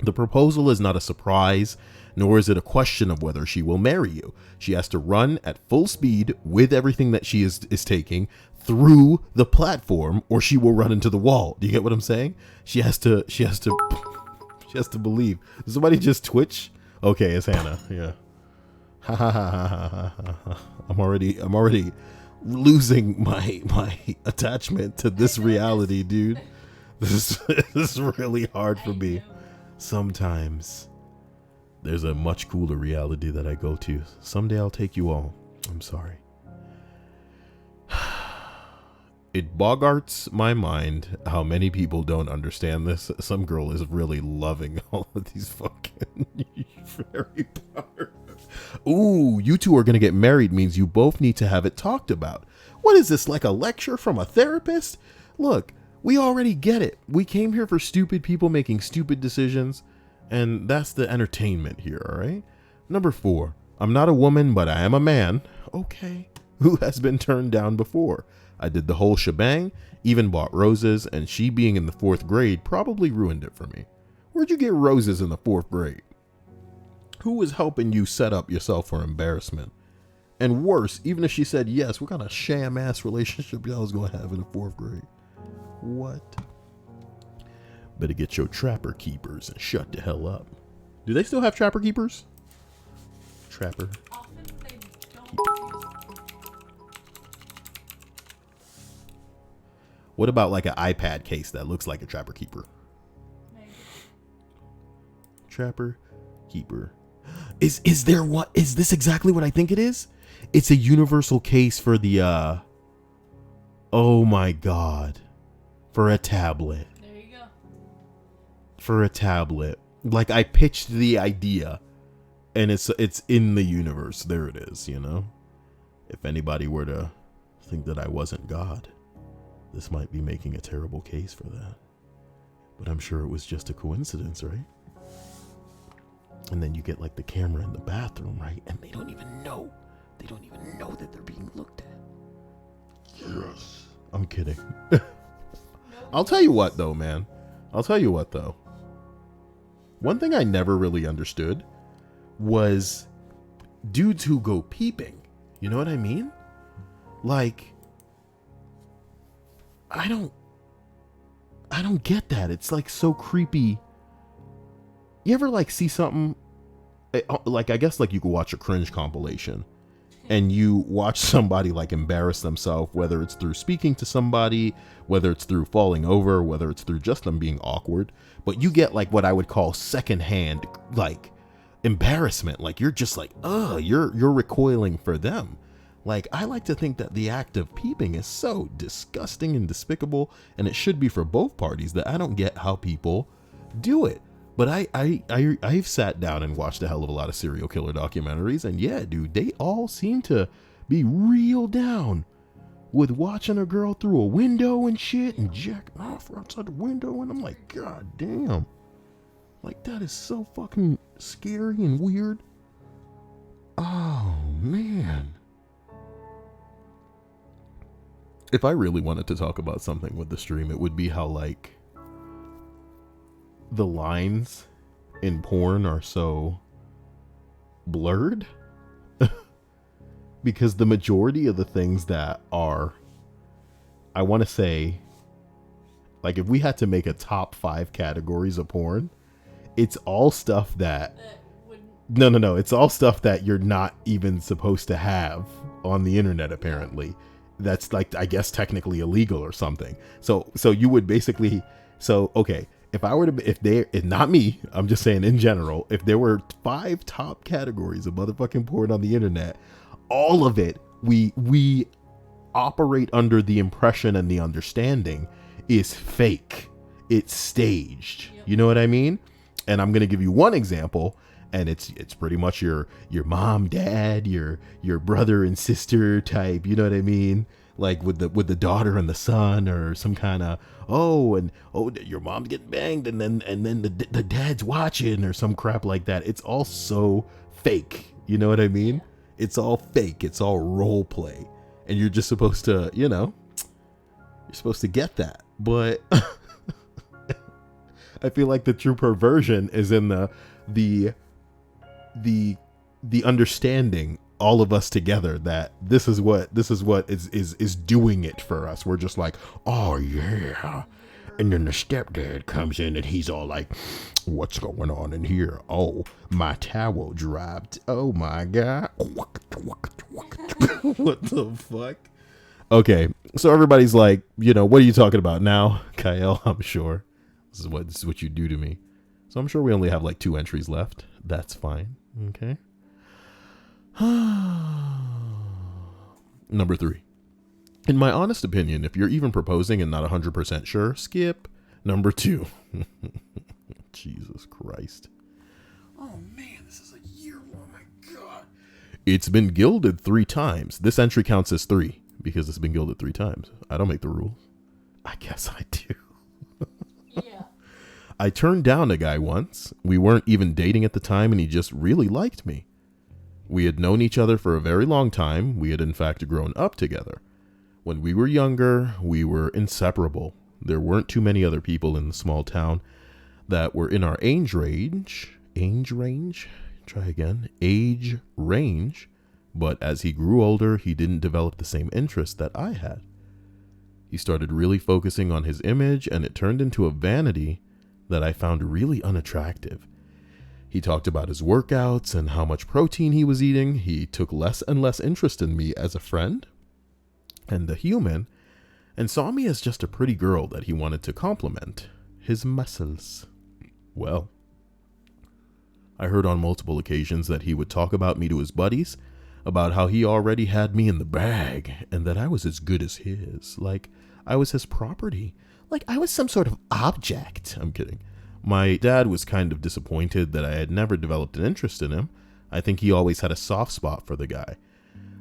The proposal is not a surprise, nor is it a question of whether she will marry you. She has to run at full speed with everything that she is taking through the platform, or she will run into the wall. Do you get what I'm saying? She has to believe. Did somebody just twitch? Okay, it's Hannah. Yeah. I'm already losing my attachment to this reality, dude. This is really hard for me. Sometimes there's a much cooler reality that I go to. Someday I'll take you all. I'm sorry. It boggarts my mind how many people don't understand this. Some girl is really loving all of these fucking fairy powers. Ooh, you two are going to get married means you both need to have it talked about. What is this, like a lecture from a therapist? Look, we already get it. We came here for stupid people making stupid decisions, and that's the entertainment here, all right? Number 4, I'm not a woman, but I am a man. Okay. Who has been turned down before? I did the whole shebang, even bought roses, and she being in the 4th grade probably ruined it for me. Where'd you get roses in the 4th grade? Who was helping you set up yourself for embarrassment? And worse, even if she said yes, what kind of sham-ass relationship y'all was going to have in the 4th grade? What? Better get your trapper keepers and shut the hell up. Do they still have trapper keepers? Trapper. Often they don't. What about like an iPad case that looks like a trapper keeper? Maybe. Trapper keeper. Is there what? Is this exactly what I think it is? It's a universal case for the oh my God. For a tablet. There you go. For a tablet. Like I pitched the idea and it's in the universe. There it is, you know? If anybody were to think that I wasn't God, this might be making a terrible case for that. But I'm sure it was just a coincidence, right? And then you get like the camera in the bathroom, right? And they don't even know. They don't even know that they're being looked at. Yes. I'm kidding. I'll tell you what though, man. I'll tell you what though. One thing I never really understood was dudes who go peeping. You know what I mean? Like, I don't get that. It's like so creepy. You ever like see something like, I guess like you could watch a cringe compilation and you watch somebody like embarrass themselves, whether it's through speaking to somebody, whether it's through falling over, whether it's through just them being awkward, but you get like what I would call secondhand like embarrassment. Like you're just like, you're recoiling for them. Like, I like to think that the act of peeping is so disgusting and despicable, and it should be for both parties, that I don't get how people do it. But I've sat down and watched a hell of a lot of serial killer documentaries, and yeah, dude, they all seem to be real down with watching a girl through a window and shit and jacking off outside the window, and I'm like, God damn. Like, that is so fucking scary and weird. Oh, man. If I really wanted to talk about something with the stream, it would be how, like, the lines in porn are so blurred. Because the majority of the things that are, I want to say, like, if we had to make a top 5 categories of porn, it's all stuff that no, it's all stuff that you're not even supposed to have on the internet, apparently. That's, like, I guess technically illegal or something. So you would basically, okay, if I were to, if not me, I'm just saying in general, if there were 5 top categories of motherfucking porn on the internet, all of it, we operate under the impression and the understanding is fake. It's staged. Yep. You know what I mean? And I'm going to give you one example, and it's pretty much your mom, dad, your brother and sister type, you know what I mean? Like with the daughter and the son, or some kind of, your mom's getting banged and then the dad's watching, or some crap like that. It's all so fake. You know what I mean? It's all fake. It's all role play. And you're just supposed to, you're supposed to get that. But I feel like the true perversion is in the understanding, all of us together, that this is what is doing it for us. We're just like, oh yeah. And then the stepdad comes in and he's all like, what's going on in here? Oh, my towel dropped. Oh my God. What the fuck? Okay, so everybody's like, what are you talking about now, Kyle? I'm sure this is what you do to me. So I'm sure we only have like 2 entries left. That's fine. Okay. Number 3. In my honest opinion, if you're even proposing and not 100% sure, skip. Number 2. Jesus Christ. Oh man, this is a year. Oh my God. It's been gilded 3 times. This entry counts as 3 because it's been gilded 3 times. I don't make the rules. I guess I do. Yeah. I turned down a guy once. We weren't even dating at the time, and he just really liked me. We had known each other for a very long time. We had in fact grown up together. When we were younger, we were inseparable. There weren't too many other people in the small town that were in our age range, but as he grew older, he didn't develop the same interests that I had. He started really focusing on his image, and it turned into a vanity that I found really unattractive. He talked about his workouts and how much protein he was eating. He took less and less interest in me as a friend and a human, and saw me as just a pretty girl that he wanted to compliment his muscles. Well, I heard on multiple occasions that he would talk about me to his buddies, about how he already had me in the bag, and that I was as good as his, like I was his property, like I was some sort of object. I'm kidding. My dad was kind of disappointed that I had never developed an interest in him. I think he always had a soft spot for the guy.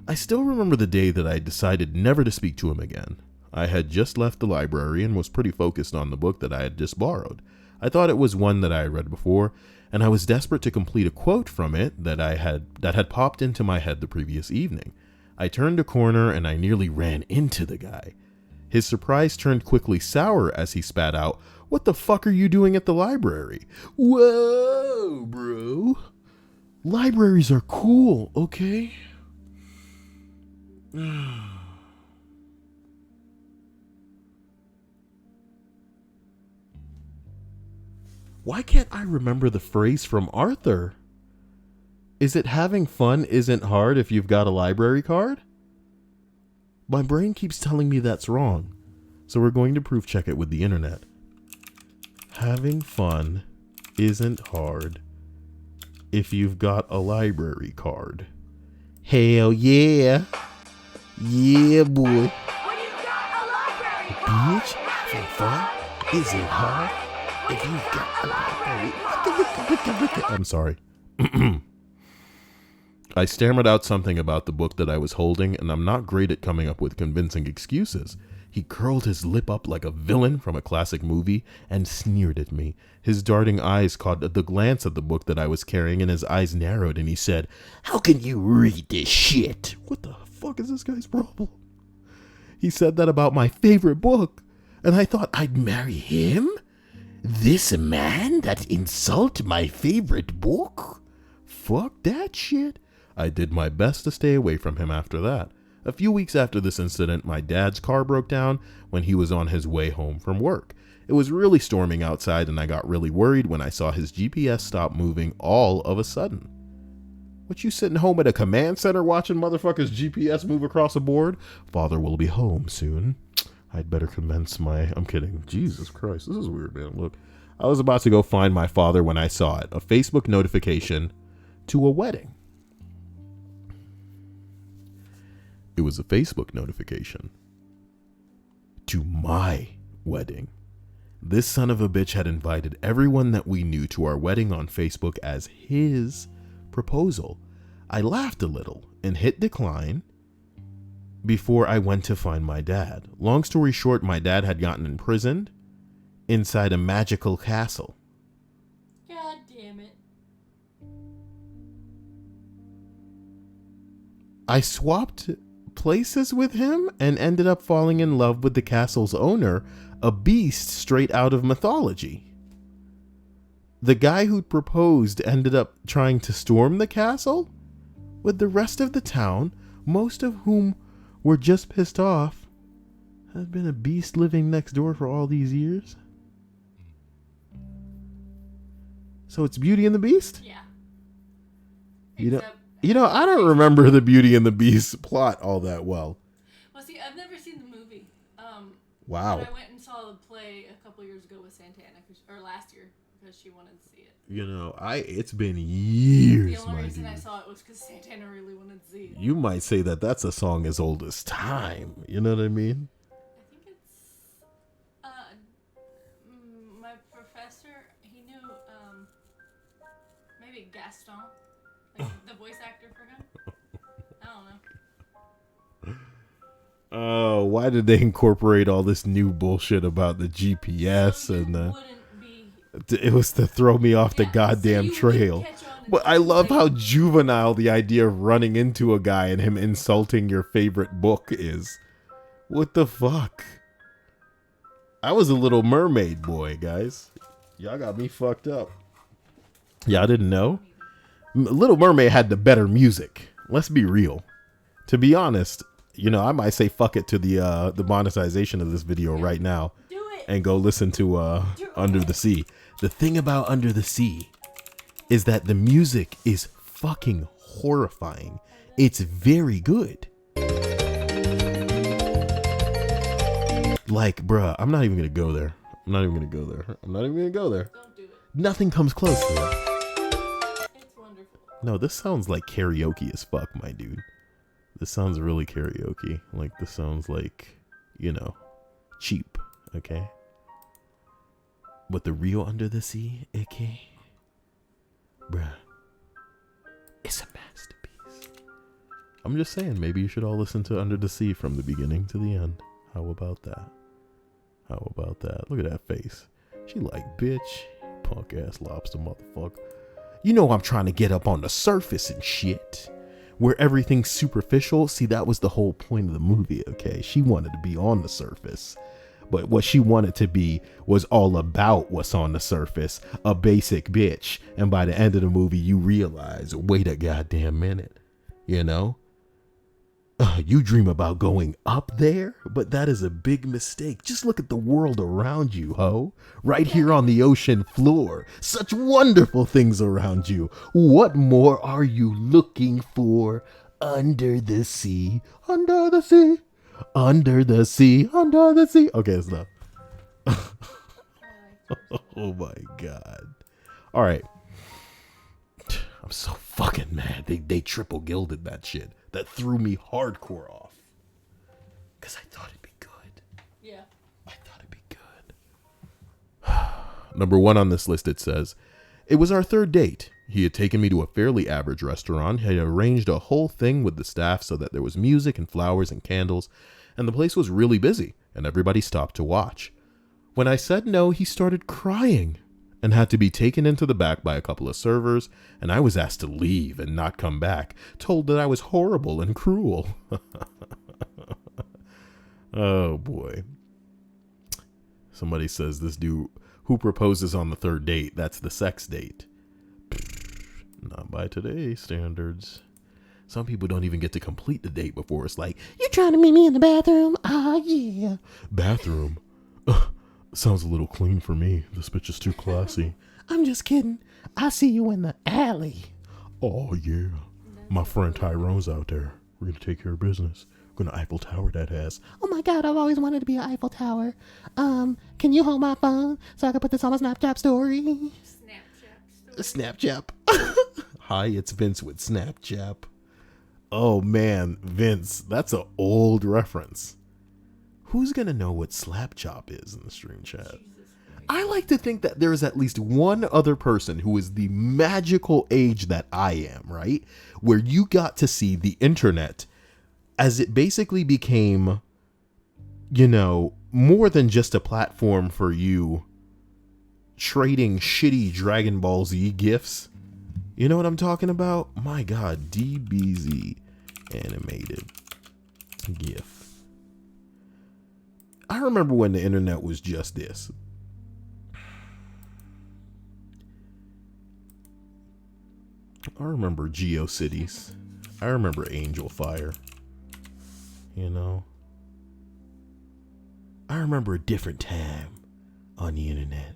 I still remember the day that I decided never to speak to him again. I had just left the library and was pretty focused on the book that I had just borrowed. I thought it was one that I had read before, and I was desperate to complete a quote from it that had popped into my head the previous evening. I turned a corner and I nearly ran into the guy. His surprise turned quickly sour as he spat out, "What the fuck are you doing at the library?" Whoa, bro. Libraries are cool, okay? Why can't I remember the phrase from Arthur? Is it having fun isn't hard if you've got a library card? My brain keeps telling me that's wrong, so we're going to proof check it with the internet. Having fun isn't hard if you've got a library card. Hell yeah. Yeah, boy. When you've got a library card. Bitch, having fun isn't hard If you got... I'm sorry. I stammered out something about the book that I was holding, and I'm not great at coming up with convincing excuses. He curled his lip up like a villain from a classic movie and sneered at me. His darting eyes caught the glance of the book that I was carrying, and his eyes narrowed, and he said, "How can you read this shit?" What the fuck is this guy's problem? He said that about my favorite book, and I thought I'd marry him? This man that insult my favorite book? Fuck that shit. I did my best to stay away from him after that. A few weeks after this incident, my dad's car broke down when he was on his way home from work. It was really storming outside, and I got really worried when I saw his GPS stop moving all of a sudden. What, you sitting home at a command center watching motherfuckers' GPS move across a board? Father will be home soon. I'd better commence my... I'm kidding. Jesus Christ, this is weird, man. Look, I was about to go find my father when I saw it. A Facebook notification to a wedding. It was a Facebook notification to my wedding. This son of a bitch had invited everyone that we knew to our wedding on Facebook as his proposal. I laughed a little and hit decline before I went to find my dad. Long story short, my dad had gotten imprisoned inside a magical castle. God damn it. I swapped places with him and ended up falling in love with the castle's owner, a beast straight out of mythology. The guy who proposed ended up trying to storm the castle with the rest of the town, most of whom were just pissed off. Had been a beast living next door for all these years. So it's Beauty and the Beast? Yeah. You know, I don't remember the Beauty and the Beast plot all that well. Well, see, I've never seen the movie. Wow. But I went and saw the play a couple years ago with Santana, or last year, because she wanted to see it. You know, it's been years, The only my reason dude. I saw it was because Santana really wanted to see it. You might say that that's a song as old as time. You know what I mean? I think it's my professor. He knew maybe Gaston, like the voice actor for him. I don't know. Oh, why did they incorporate all this new bullshit about the GPS and the? It was to throw me off the goddamn trail. But I love how juvenile the idea of running into a guy and him insulting your favorite book is. What the fuck? I was a Little Mermaid boy, guys. Y'all got me fucked up. Y'all didn't know? Little Mermaid had the better music. Let's be real. To be honest, you know, I might say fuck it to the monetization of this video right now. Do it. And go listen to Under the Sea. The thing about Under the Sea is that the music is fucking horrifying. It's very good. Like, bruh, I'm not even gonna go there. I'm not even gonna go there. Don't do it. Nothing comes close to it. It's wonderful. No, this sounds like karaoke as fuck, my dude. This sounds really karaoke. Like, this sounds like, you know, cheap, okay? But the real Under the Sea, AK, bruh, it's a masterpiece. I'm just saying, maybe you should all listen to Under the Sea from the beginning to the end. How about that? How about that? Look at that face. She like, bitch, punk ass lobster motherfucker. You know I'm trying to get up on the surface and shit. Where everything's superficial. See, that was the whole point of the movie, okay? She wanted to be on the surface. But what she wanted to be was all about what's on the surface. A basic bitch. And by the end of the movie, you realize, wait a goddamn minute. You know? You dream about going up there? But that is a big mistake. Just look at the world around you, ho. Right here on the ocean floor. Such wonderful things around you. What more are you looking for under the sea? Under the sea. Under the sea, under the sea. Okay, it's enough. Oh my god. All right. I'm so fucking mad. They triple gilded that shit. That threw me hardcore off. Because I thought it'd be good. Yeah. I thought it'd be good. Number 1 on this list, it says, it was our third date. He had taken me to a fairly average restaurant. He had arranged a whole thing with the staff so that there was music and flowers and candles, and the place was really busy, and everybody stopped to watch. When I said no, he started crying and had to be taken into the back by a couple of servers, and I was asked to leave and not come back, told that I was horrible and cruel. Oh boy. Somebody says this dude who proposes on the third date, that's the sex date. Not by today's standards. Some people don't even get to complete the date before it's like, You trying to meet me in the bathroom? Ah, yeah. bathroom. Sounds a little clean for me. This bitch is too classy. I'm just kidding. I see you in the alley. Oh yeah. My friend Tyrone's out there. We're gonna take care of business. We're gonna Eiffel Tower that ass. Oh my God, I've always wanted to be an Eiffel Tower. Can you hold my phone so I can put this on my Snapchat story? Snapchat. Hi, it's Vince with Snapchat. Oh man, Vince, that's an old reference. Who's gonna know what Slapchop is in the stream chat? I like to think that there is at least one other person who is the magical age that I am, right? Where you got to see the internet as it basically became, you know, more than just a platform for you trading shitty Dragon Ball Z gifs. You know what I'm talking about? My God, DBZ animated GIF. I remember when the internet was just this. I remember GeoCities. I remember Angel Fire. You know? I remember a different time on the internet.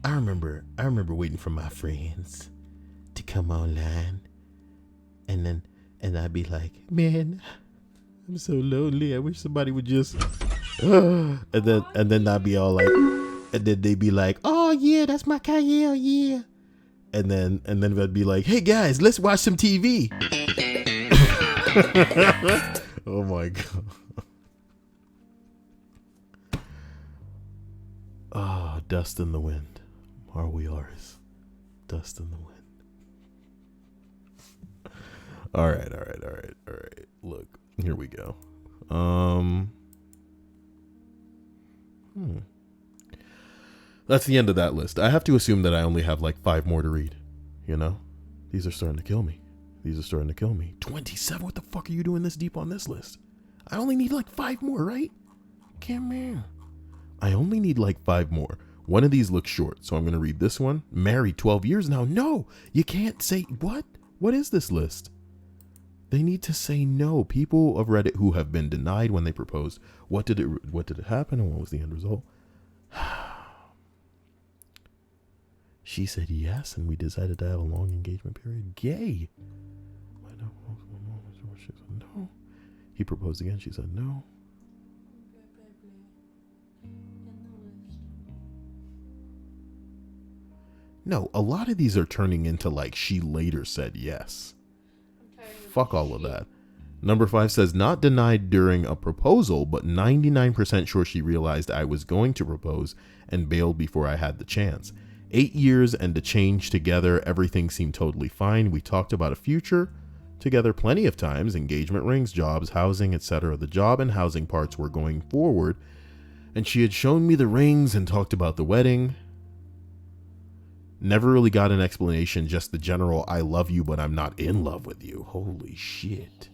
I remember waiting for my friends to come online, and I'd be like, man, I'm so lonely. I wish somebody would just, and then I'd be all like, and then they'd be like, oh yeah, that's my Kyle, yeah. And then I'd be like, hey guys, let's watch some TV. Oh my God. Ah, dust in the wind. Are we ours? Dust in the wind. All right. Look, here we go. That's the end of that list. I have to assume that I only have like 5 more to read. You know? These are starting to kill me. 27? What the fuck are you doing this deep on this list? I only need like 5 more, right? Come here. I only need like 5 more. One of these looks short, so I'm going to read this one. Married 12 years now. No, you can't say, what? What is this list? They need to say no. People of Reddit who have been denied when they proposed. What did it happen and what was the end result? She said yes, and we decided to have a long engagement period. Gay. She said no. He proposed again. She said no. No, a lot of these are turning into like she later said yes. Fuck all of that. Number 5 says not denied during a proposal, but 99% sure she realized I was going to propose and bailed before I had the chance. 8 years and to change together, everything seemed totally fine. We talked about a future together plenty of times, engagement rings, jobs, housing, etc. The job and housing parts were going forward, and she had shown me the rings and talked about the wedding. Never really got an explanation, just the general I love you but I'm not in love with you. Holy shit.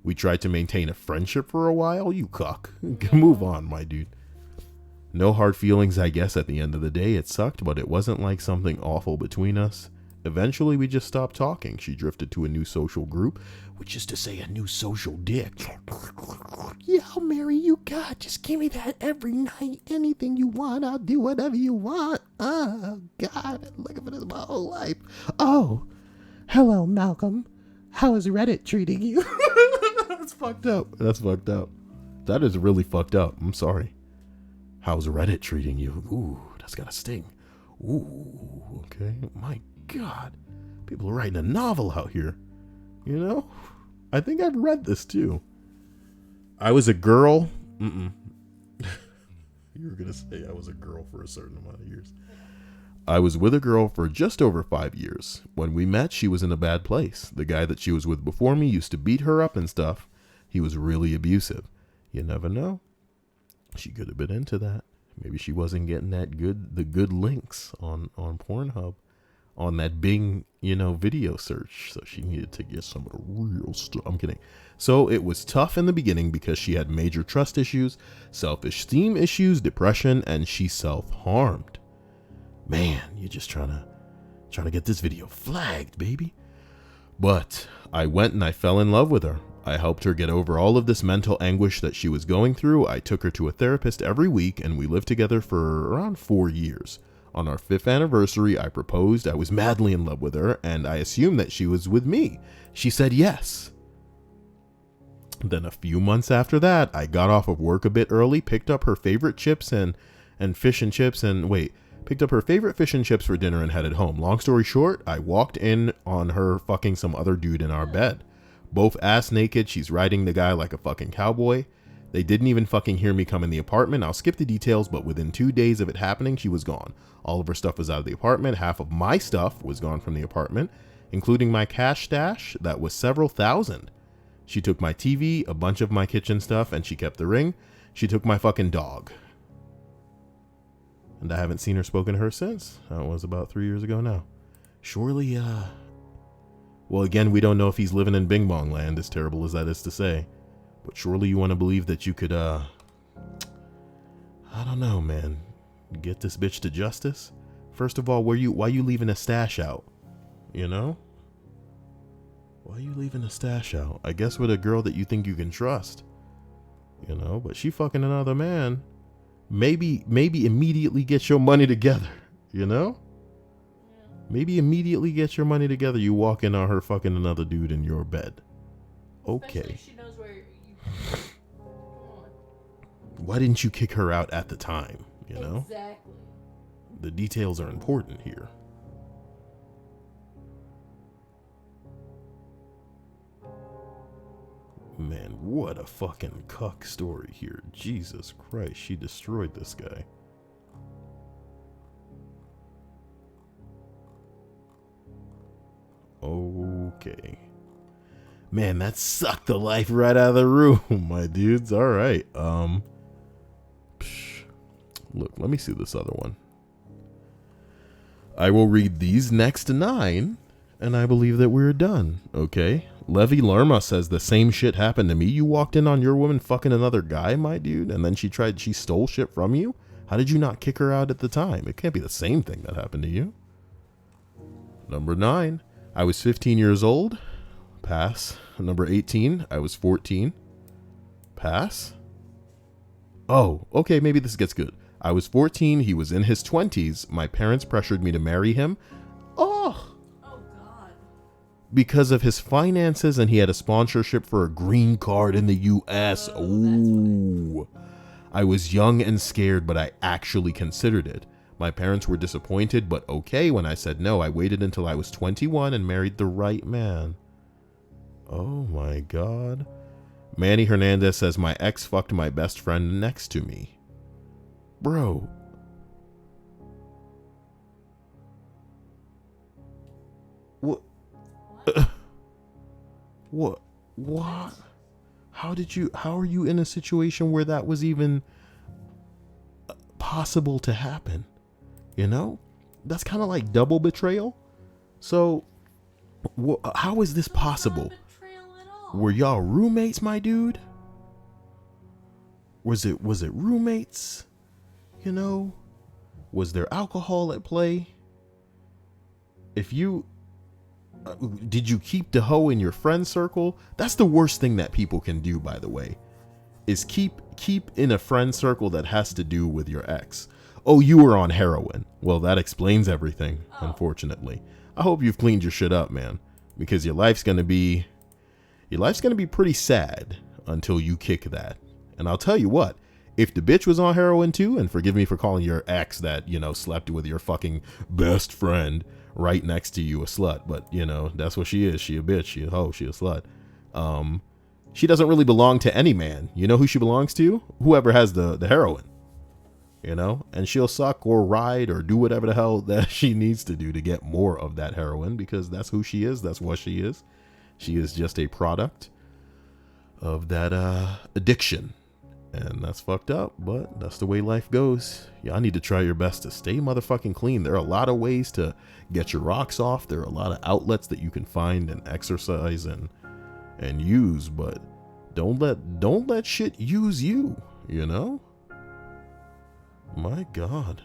We tried to maintain a friendship for a while. You cuck. Move on, my dude. No hard feelings, I guess. At the end of the day, it sucked, but it wasn't like something awful between us. Eventually, we just stopped talking. She drifted to a new social group, which is to say a new social dick. Yeah, I'll marry you, God. Just give me that every night. Anything you want, I'll do whatever you want. Oh, God, I've been looking for this my whole life. Oh, hello, Malcolm. How is Reddit treating you? That's fucked up. That is really fucked up. I'm sorry. How's Reddit treating you? Ooh, that's gotta sting. Ooh, okay. My God. People are writing a novel out here. You know? I think I've read this too. I was a girl. You were gonna say I was a girl for a certain amount of years. I was with a girl for just over 5 years. When we met, she was in a bad place. The guy that she was with before me used to beat her up and stuff. He was really abusive. You never know. She could have been into that. Maybe she wasn't getting the good links on Pornhub, on that Bing, video search. So she needed to get some of the real stuff. I'm kidding. So it was tough in the beginning because she had major trust issues, self-esteem issues, depression, and she self-harmed. Man, you're just trying to get this video flagged, baby. But I went and I fell in love with her. I helped her get over all of this mental anguish that she was going through. I took her to a therapist every week, and we lived together for around 4 years. On our 5th anniversary, I proposed. I was madly in love with her, and I assumed that she was with me. She said yes. Then a few months after that, I got off of work a bit early, picked up her favorite chips and fish and chips, picked up her favorite fish and chips for dinner and headed home. Long story short, I walked in on her fucking some other dude in our bed. Both ass naked. She's riding the guy like a fucking cowboy. They didn't even fucking hear me come in the apartment. I'll skip the details, but within 2 days of it happening, she was gone. All of her stuff was out of the apartment. Half of my stuff was gone from the apartment, including my cash stash that was several thousand. She took my TV, a bunch of my kitchen stuff, and she kept the ring. She took my fucking dog. And I haven't seen her spoken to her since. That was about 3 years ago now. Surely, well, again, we don't know if he's living in Bing Bong land, as terrible as that is to say. But surely you want to believe that you could, I don't know, man. Get this bitch to justice? First of all, why you leaving a stash out? Why are you leaving a stash out? I guess with a girl that you think you can trust. But she fucking another man. Maybe immediately get your money together, Maybe immediately get your money together. You walk in on her fucking another dude in your bed. Okay. Especially if she knows where you. Why didn't you kick her out at the time, Exactly. The details are important here. Man, what a fucking cuck story here. Jesus Christ, she destroyed this guy. Okay. Man, that sucked the life right out of the room, my dudes. All right. Look, let me see this other one. I will read these next 9, and I believe that we're done. Okay. Levi Lerma says the same shit happened to me. You walked in on your woman fucking another guy, my dude, and then she stole shit from you? How did you not kick her out at the time? It can't be the same thing that happened to you. Number 9. I was 15 years old. Pass. Number 18. I was 14. Pass. Oh, okay, maybe this gets good. I was 14. He was in his 20s. My parents pressured me to marry him. Oh, God. Because of his finances, and he had a sponsorship for a green card in the U.S. Ooh. I was young and scared, but I actually considered it. My parents were disappointed, but okay when I said no. I waited until I was 21 and married the right man. Oh my God. Manny Hernandez says my ex fucked my best friend next to me. Bro. What? What? How are you in a situation where that was even possible to happen? That's kind of like double betrayal. So, how is this possible? Were y'all roommates, my dude? Was it roommates? Was there alcohol at play? Did you keep the hoe in your friend circle? That's the worst thing that people can do, by the way, is keep in a friend circle that has to do with your ex. Oh, you were on heroin. Well, that explains everything, unfortunately. I hope you've cleaned your shit up, man, because your life's going to be pretty sad until you kick that. And I'll tell you what, if the bitch was on heroin too, and forgive me for calling your ex that, slept with your fucking best friend right next to you a slut, but that's what she is. She a bitch, she a hoe, she a slut. She doesn't really belong to any man. You know who she belongs to? Whoever has the heroin. you know, and she'll suck or ride or do whatever the hell that she needs to do to get more of that heroin, because that's who she is. That's what she is. She is just a product of that addiction. And that's fucked up, but that's the way life goes. Y'all need to try your best to stay motherfucking clean. There are a lot of ways to get your rocks off. There are a lot of outlets that you can find and exercise and use, but don't let shit use you, you know? My God.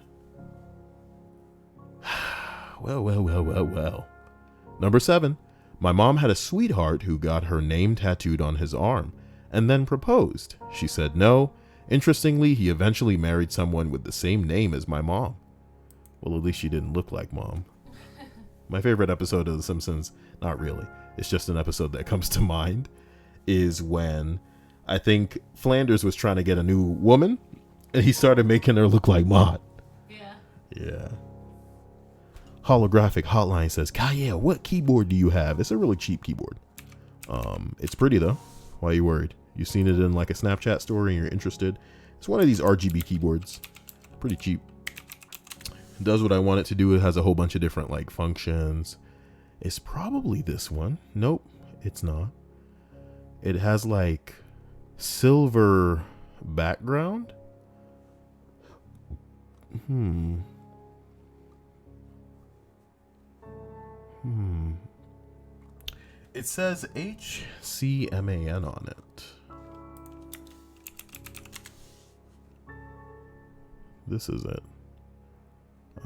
Well. Number 7. My mom had a sweetheart who got her name tattooed on his arm and then proposed. She said no. Interestingly, he eventually married someone with the same name as my mom. Well, at least she didn't look like mom. My favorite episode of The Simpsons, not really, it's just an episode that comes to mind, is when I think Flanders was trying to get a new woman and he started making her look like Maude. Yeah. Holographic Hotline says, Kaya, what keyboard do you have? It's a really cheap keyboard. It's pretty though. Why are you worried? You've seen it in like a Snapchat story and you're interested. It's one of these RGB keyboards. Pretty cheap. It does what I want it to do. It has a whole bunch of different like functions. It's probably this one. Nope, it's not. It has like silver background. It says HCMAN on it. This is it,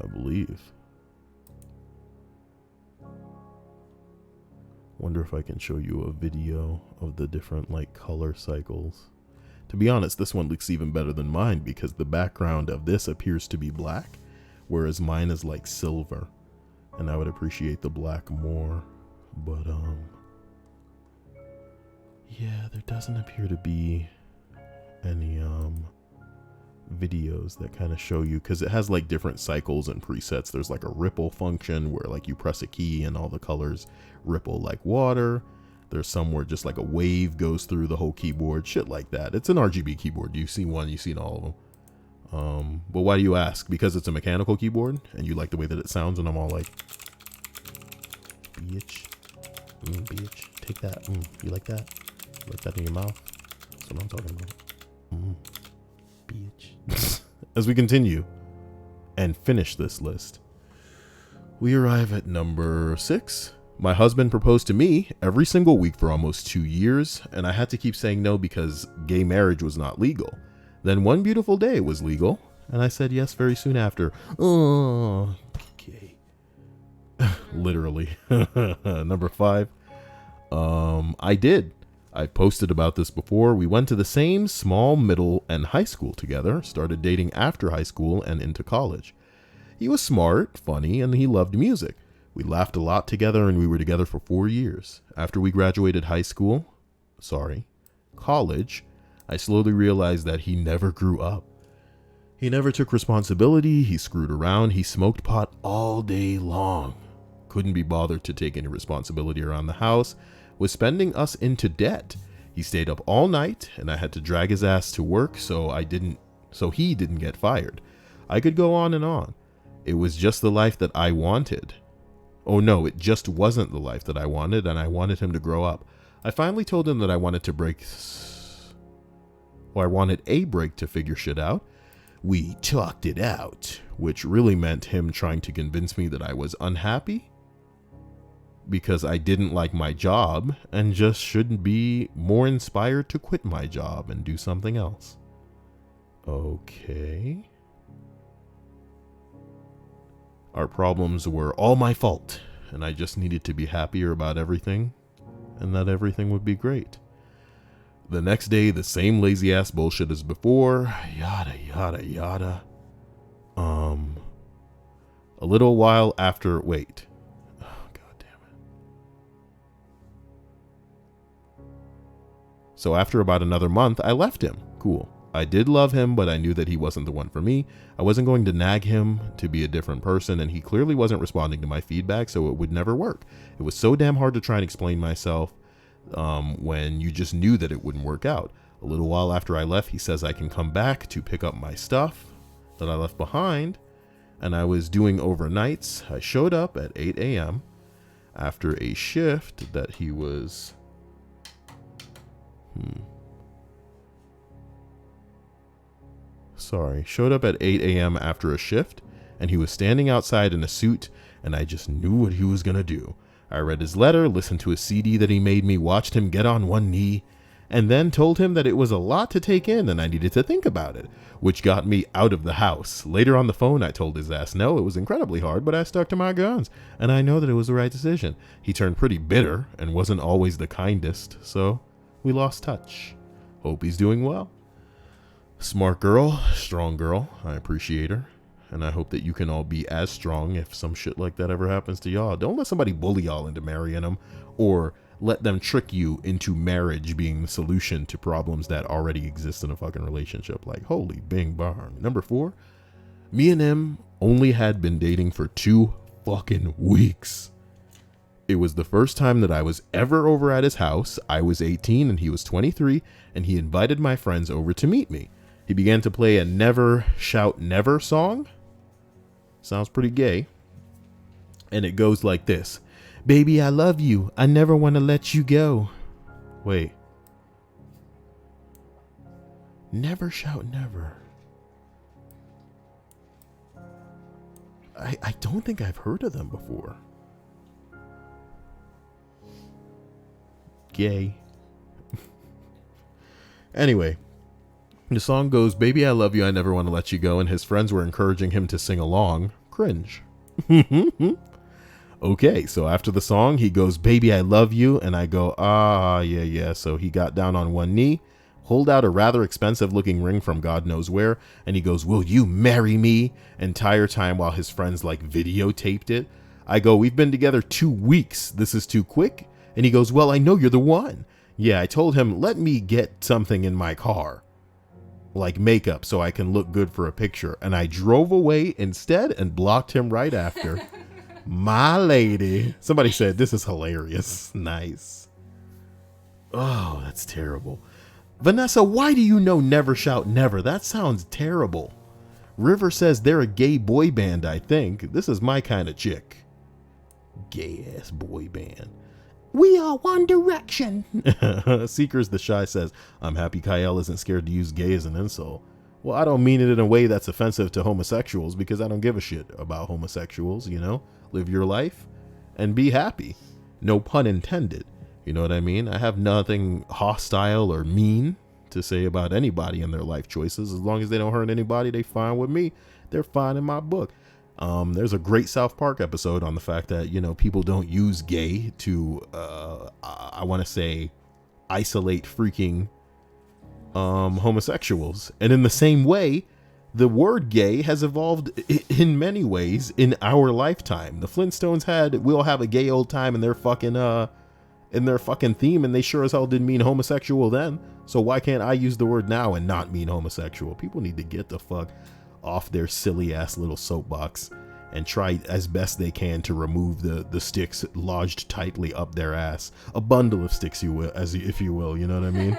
I believe. Wonder if I can show you a video of the different like color cycles. To be honest, this one looks even better than mine because the background of this appears to be black, whereas mine is like silver. And I would appreciate the black more. But yeah, there doesn't appear to be any videos that kind of show you, because it has like different cycles and presets. There's like a ripple function where like you press a key and all the colors ripple like water. There's some where just like a wave goes through the whole keyboard, shit like that. It's an RGB keyboard. You've seen one, you've seen all of them. But why do you ask? Because it's a mechanical keyboard and you like the way that it sounds, and I'm all like, bitch, bitch, take that. You like that? You like that in your mouth? That's what I'm talking about. Bitch. As we continue and finish this list, we arrive at number 6. My husband proposed to me every single week for almost 2 years, and I had to keep saying no because gay marriage was not legal. Then one beautiful day it was legal, and I said yes very soon after. Oh, gay. Literally. Number 5. I did. I posted about this before. We went to the same small, middle, and high school together, started dating after high school and into college. He was smart, funny, and he loved music. We laughed a lot together, and we were together for 4 years. After we graduated college, I slowly realized that he never grew up. He never took responsibility, he screwed around, he smoked pot all day long. Couldn't be bothered to take any responsibility around the house, was spending us into debt. He stayed up all night, and I had to drag his ass to work so he didn't get fired. I could go on and on. It was just the life that I wanted. Oh no, it just wasn't the life that I wanted, and I wanted him to grow up. I finally told him that I wanted a break to figure shit out. We talked it out, which really meant him trying to convince me that I was unhappy because I didn't like my job and just shouldn't be more inspired to quit my job and do something else. Okay. Our problems were all my fault, and I just needed to be happier about everything, and that everything would be great. The next day, the same lazy ass bullshit as before, yada, yada, yada. A little while after, wait. Oh, God damn it. So after about another month, I left him. Cool. I did love him, but I knew that he wasn't the one for me. I wasn't going to nag him to be a different person, and he clearly wasn't responding to my feedback, so it would never work. It was so damn hard to try and explain myself when you just knew that it wouldn't work out. A little while after I left, he says I can come back to pick up my stuff. that I left behind, and I was doing overnights. I showed up at 8 a.m. after a shift that he was... Showed up at 8 a.m. after a shift, and he was standing outside in a suit, and I just knew what he was going to do. I read his letter, listened to a CD that he made me, watched him get on one knee, and then told him that it was a lot to take in and I needed to think about it, which got me out of the house. Later on the phone, I told his ass no, it was incredibly hard, but I stuck to my guns, and I know that it was the right decision. He turned pretty bitter and wasn't always the kindest, so we lost touch. Hope he's doing well. Smart girl, strong girl, I appreciate her. And I hope that you can all be as strong if some shit like that ever happens to y'all. Don't let somebody bully y'all into marrying them, or let them trick you into marriage being the solution to problems that already exist in a fucking relationship. Like, holy bing barn. Number 4, me and him only had been dating for 2 fucking weeks. It was the first time that I was ever over at his house. I was 18 and he was 23, and he invited my friends over to meet me. He began to play a Never Shout Never song. Sounds pretty gay. And it goes like this. Baby, I love you. I never want to let you go. Wait. Never shout never. I don't think I've heard of them before. Gay. Anyway. The song goes, baby, I love you, I never want to let you go, and his friends were encouraging him to sing along. Cringe. Okay, so after the song, he goes, baby, I love you, and I go, yeah. So he got down on one knee, pulled out a rather expensive looking ring from God knows where, and he goes, will you marry me? Entire time while his friends like videotaped it. I go, we've been together 2 weeks. This is too quick? And he goes, well, I know you're the one. Yeah, I told him, let me get something in my car. Like makeup so I can look good for a picture, and I drove away instead and blocked him right after. My lady. Somebody said this is hilarious. Nice. Oh, that's terrible. Vanessa, why do you know Never Shout Never? That sounds terrible. River says they're a gay boy band, I think. This is my kind of chick. Gay ass boy band. We are One Direction. Seekers the Shy says, I'm happy Kyle isn't scared to use gay as an insult. Well, I don't mean it in a way that's offensive to homosexuals, because I don't give a shit about homosexuals, you know? Live your life and be happy. No pun intended. You know what I mean? I have nothing hostile or mean to say about anybody in their life choices. As long as they don't hurt anybody, they fine with me. They're fine in my book. There's a great South Park episode on the fact that, you know, people don't use gay to, I want to say, isolate freaking homosexuals. And in the same way, the word gay has evolved in many ways in our lifetime. The Flintstones had, we'll have a gay old time in their fucking theme, and they sure as hell didn't mean homosexual then. So why can't I use the word now and not mean homosexual? People need to get the fuck off their silly ass little soapbox and try as best they can to remove the sticks lodged tightly up their ass. A bundle of sticks, if you will, you know what I mean?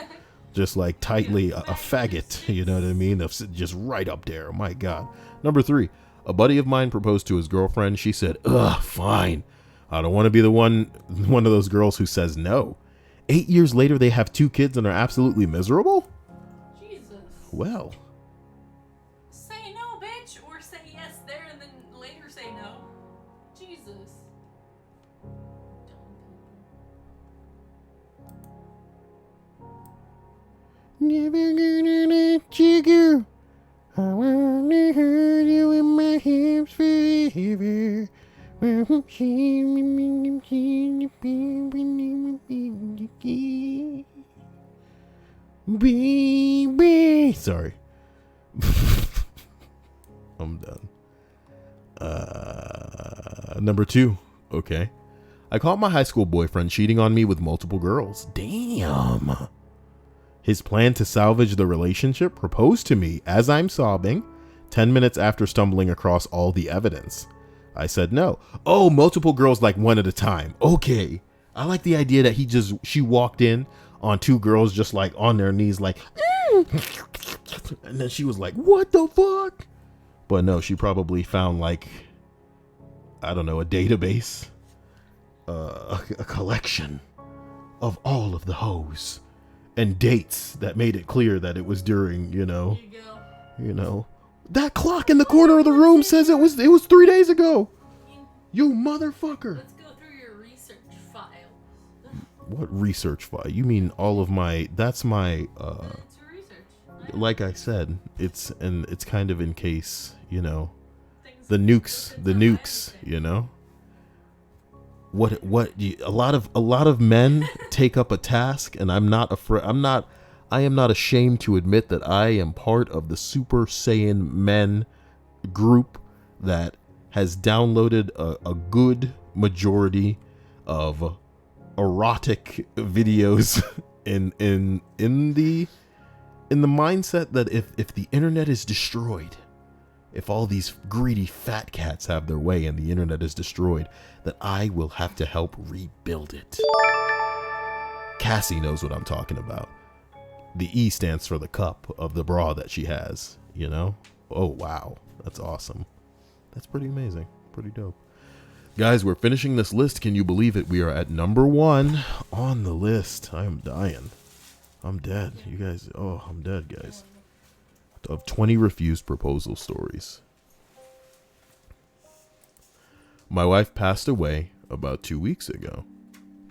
Just like tightly a faggot, you know what I mean? Just right up there. My God. Number 3, a buddy of mine proposed to his girlfriend. She said, ugh, fine. I don't want to be the one of those girls who says no. 8 years later, they have 2 kids and are absolutely miserable? Jesus. Well. Say no, bitch, or say yes there and then later say no. Jesus. Never gonna let you go. I wanna hold you in my hips forever. Baby. Sorry. I'm done. Number 2. Okay. I caught my high school boyfriend cheating on me with multiple girls. Damn. His plan to salvage the relationship proposed to me as I'm sobbing 10 minutes after stumbling across all the evidence. I said no. Oh, multiple girls like one at a time. Okay. I like the idea that she walked in on 2 girls just like on their knees like, and then she was like, what the fuck? But no, she probably found like, I don't know, a database, a collection of all of the hoes and dates that made it clear that it was during, There you go. that clock in the corner of the room says it was 3 days ago. You motherfucker. Let's go through your research file. What research file? You mean all of my, that's my, It's your research. Right? like I said, it's kind of in case, Things the nukes, it's on everything. a lot of men take up a task, and I'm not afraid. I am not ashamed to admit that I am part of the Super Saiyan men group that has downloaded a good majority of erotic videos in the mindset that if the internet is destroyed, if all these greedy fat cats have their way and the internet is destroyed, that I will have to help rebuild it. Cassie knows what I'm talking about. The E stands for the cup of the bra that she has, Oh, wow. That's awesome. That's pretty amazing. Pretty dope. Guys, we're finishing this list. Can you believe it? We are at number 1 on the list. I am dying. I'm dead. You guys, I'm dead, guys. Of 20 refused proposal stories. My wife passed away about 2 weeks ago.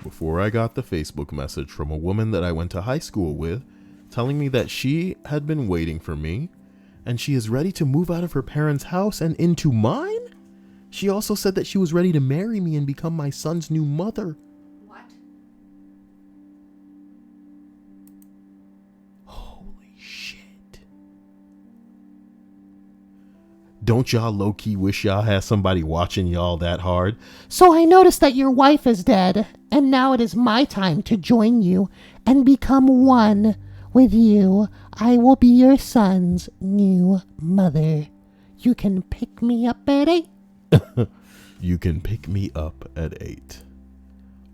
Before I got the Facebook message from a woman that I went to high school with, telling me that she had been waiting for me, and she is ready to move out of her parents' house and into mine. She also said that she was ready to marry me and become my son's new mother. What? Holy shit. Don't y'all low-key wish y'all had somebody watching y'all that hard? So I noticed that your wife is dead, and now it is my time to join you and become one with you. I will be your son's new mother. You can pick me up at 8. You can pick me up at 8.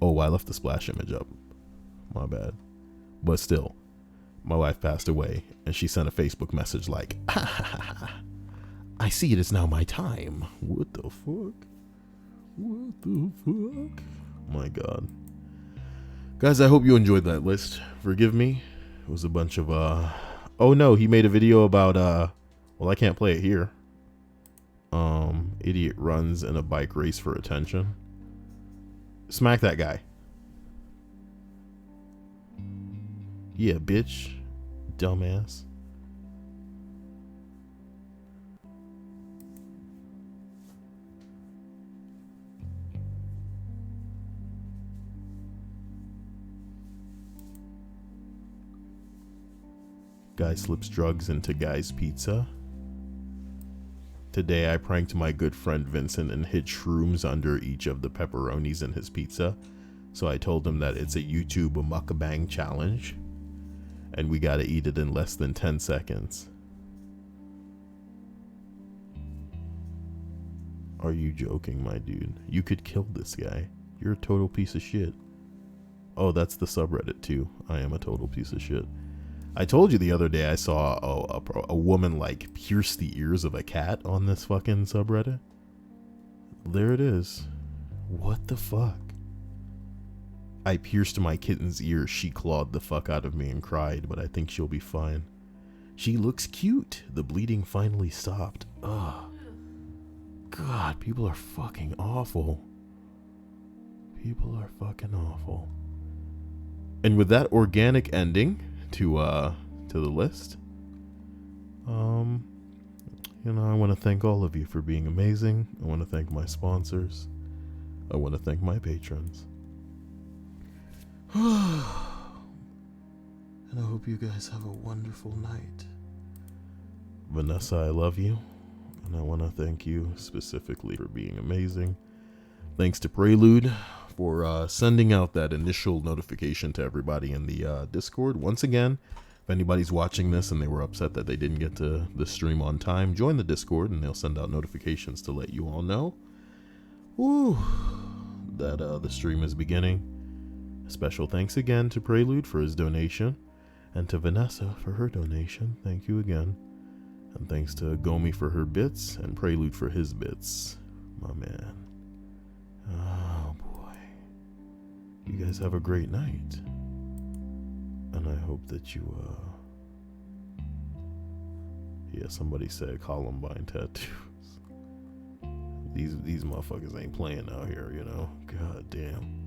Oh, I left the splash image up. My bad. But still, my wife passed away, and she sent a Facebook message like, I see it is now my time. What the fuck? What the fuck? My God. Guys, I hope you enjoyed that list. Forgive me. It was a bunch of, oh no, he made a video about, well, I can't play it here. Idiot runs in a bike race for attention. Smack that guy. Yeah, bitch. Dumbass. Guy slips drugs into guy's pizza. Today I pranked my good friend Vincent and hid shrooms under each of the pepperonis in his pizza. So I told him that it's a YouTube mukbang challenge, and we gotta eat it in less than 10 seconds. Are you joking, my dude? You could kill this guy. You're a total piece of shit. Oh, that's the subreddit too. I am a total piece of shit. I told you the other day I saw a woman like pierce the ears of a cat on this fucking subreddit. There it is. What the fuck? I pierced my kitten's ear. She clawed the fuck out of me and cried, but I think she'll be fine. She looks cute. The bleeding finally stopped. Ugh. God, people are fucking awful. People are fucking awful. And with that organic ending to the list, I want to thank all of you for being amazing. I want to thank my sponsors. I want to thank my patrons. And I hope you guys have a wonderful night. Vanessa, I love you. And I want to thank you specifically for being amazing. Thanks to Prelude for sending out that initial notification to everybody in the Discord. Once again, if anybody's watching this and they were upset that they didn't get to the stream on time, join the Discord and they'll send out notifications to let you all know that the stream is beginning. A special thanks again to Prelude for his donation, and to Vanessa for her donation. Thank you again. And thanks to Gomi for her bits and Prelude for his bits. My man. Oh boy. You guys have a great night. And I hope that you, yeah, somebody said Columbine tattoos. These motherfuckers ain't playing out here, you know? God damn.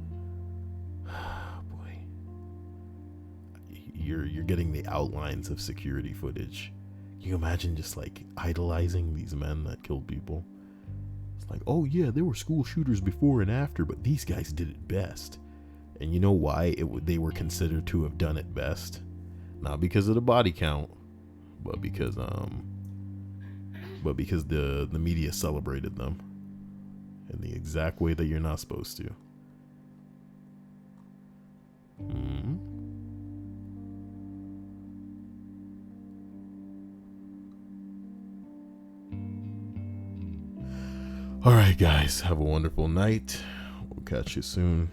Boy. You're getting the outlines of security footage. Can you imagine just like idolizing these men that killed people? It's like, oh yeah, there were school shooters before and after, but these guys did it best. And you know why they were considered to have done it best? Not because of the body count, but because the media celebrated them in the exact way that you're not supposed to. All right, guys, have a wonderful night. We'll catch you soon.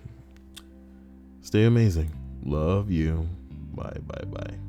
Stay amazing. Love you. Bye, bye, bye.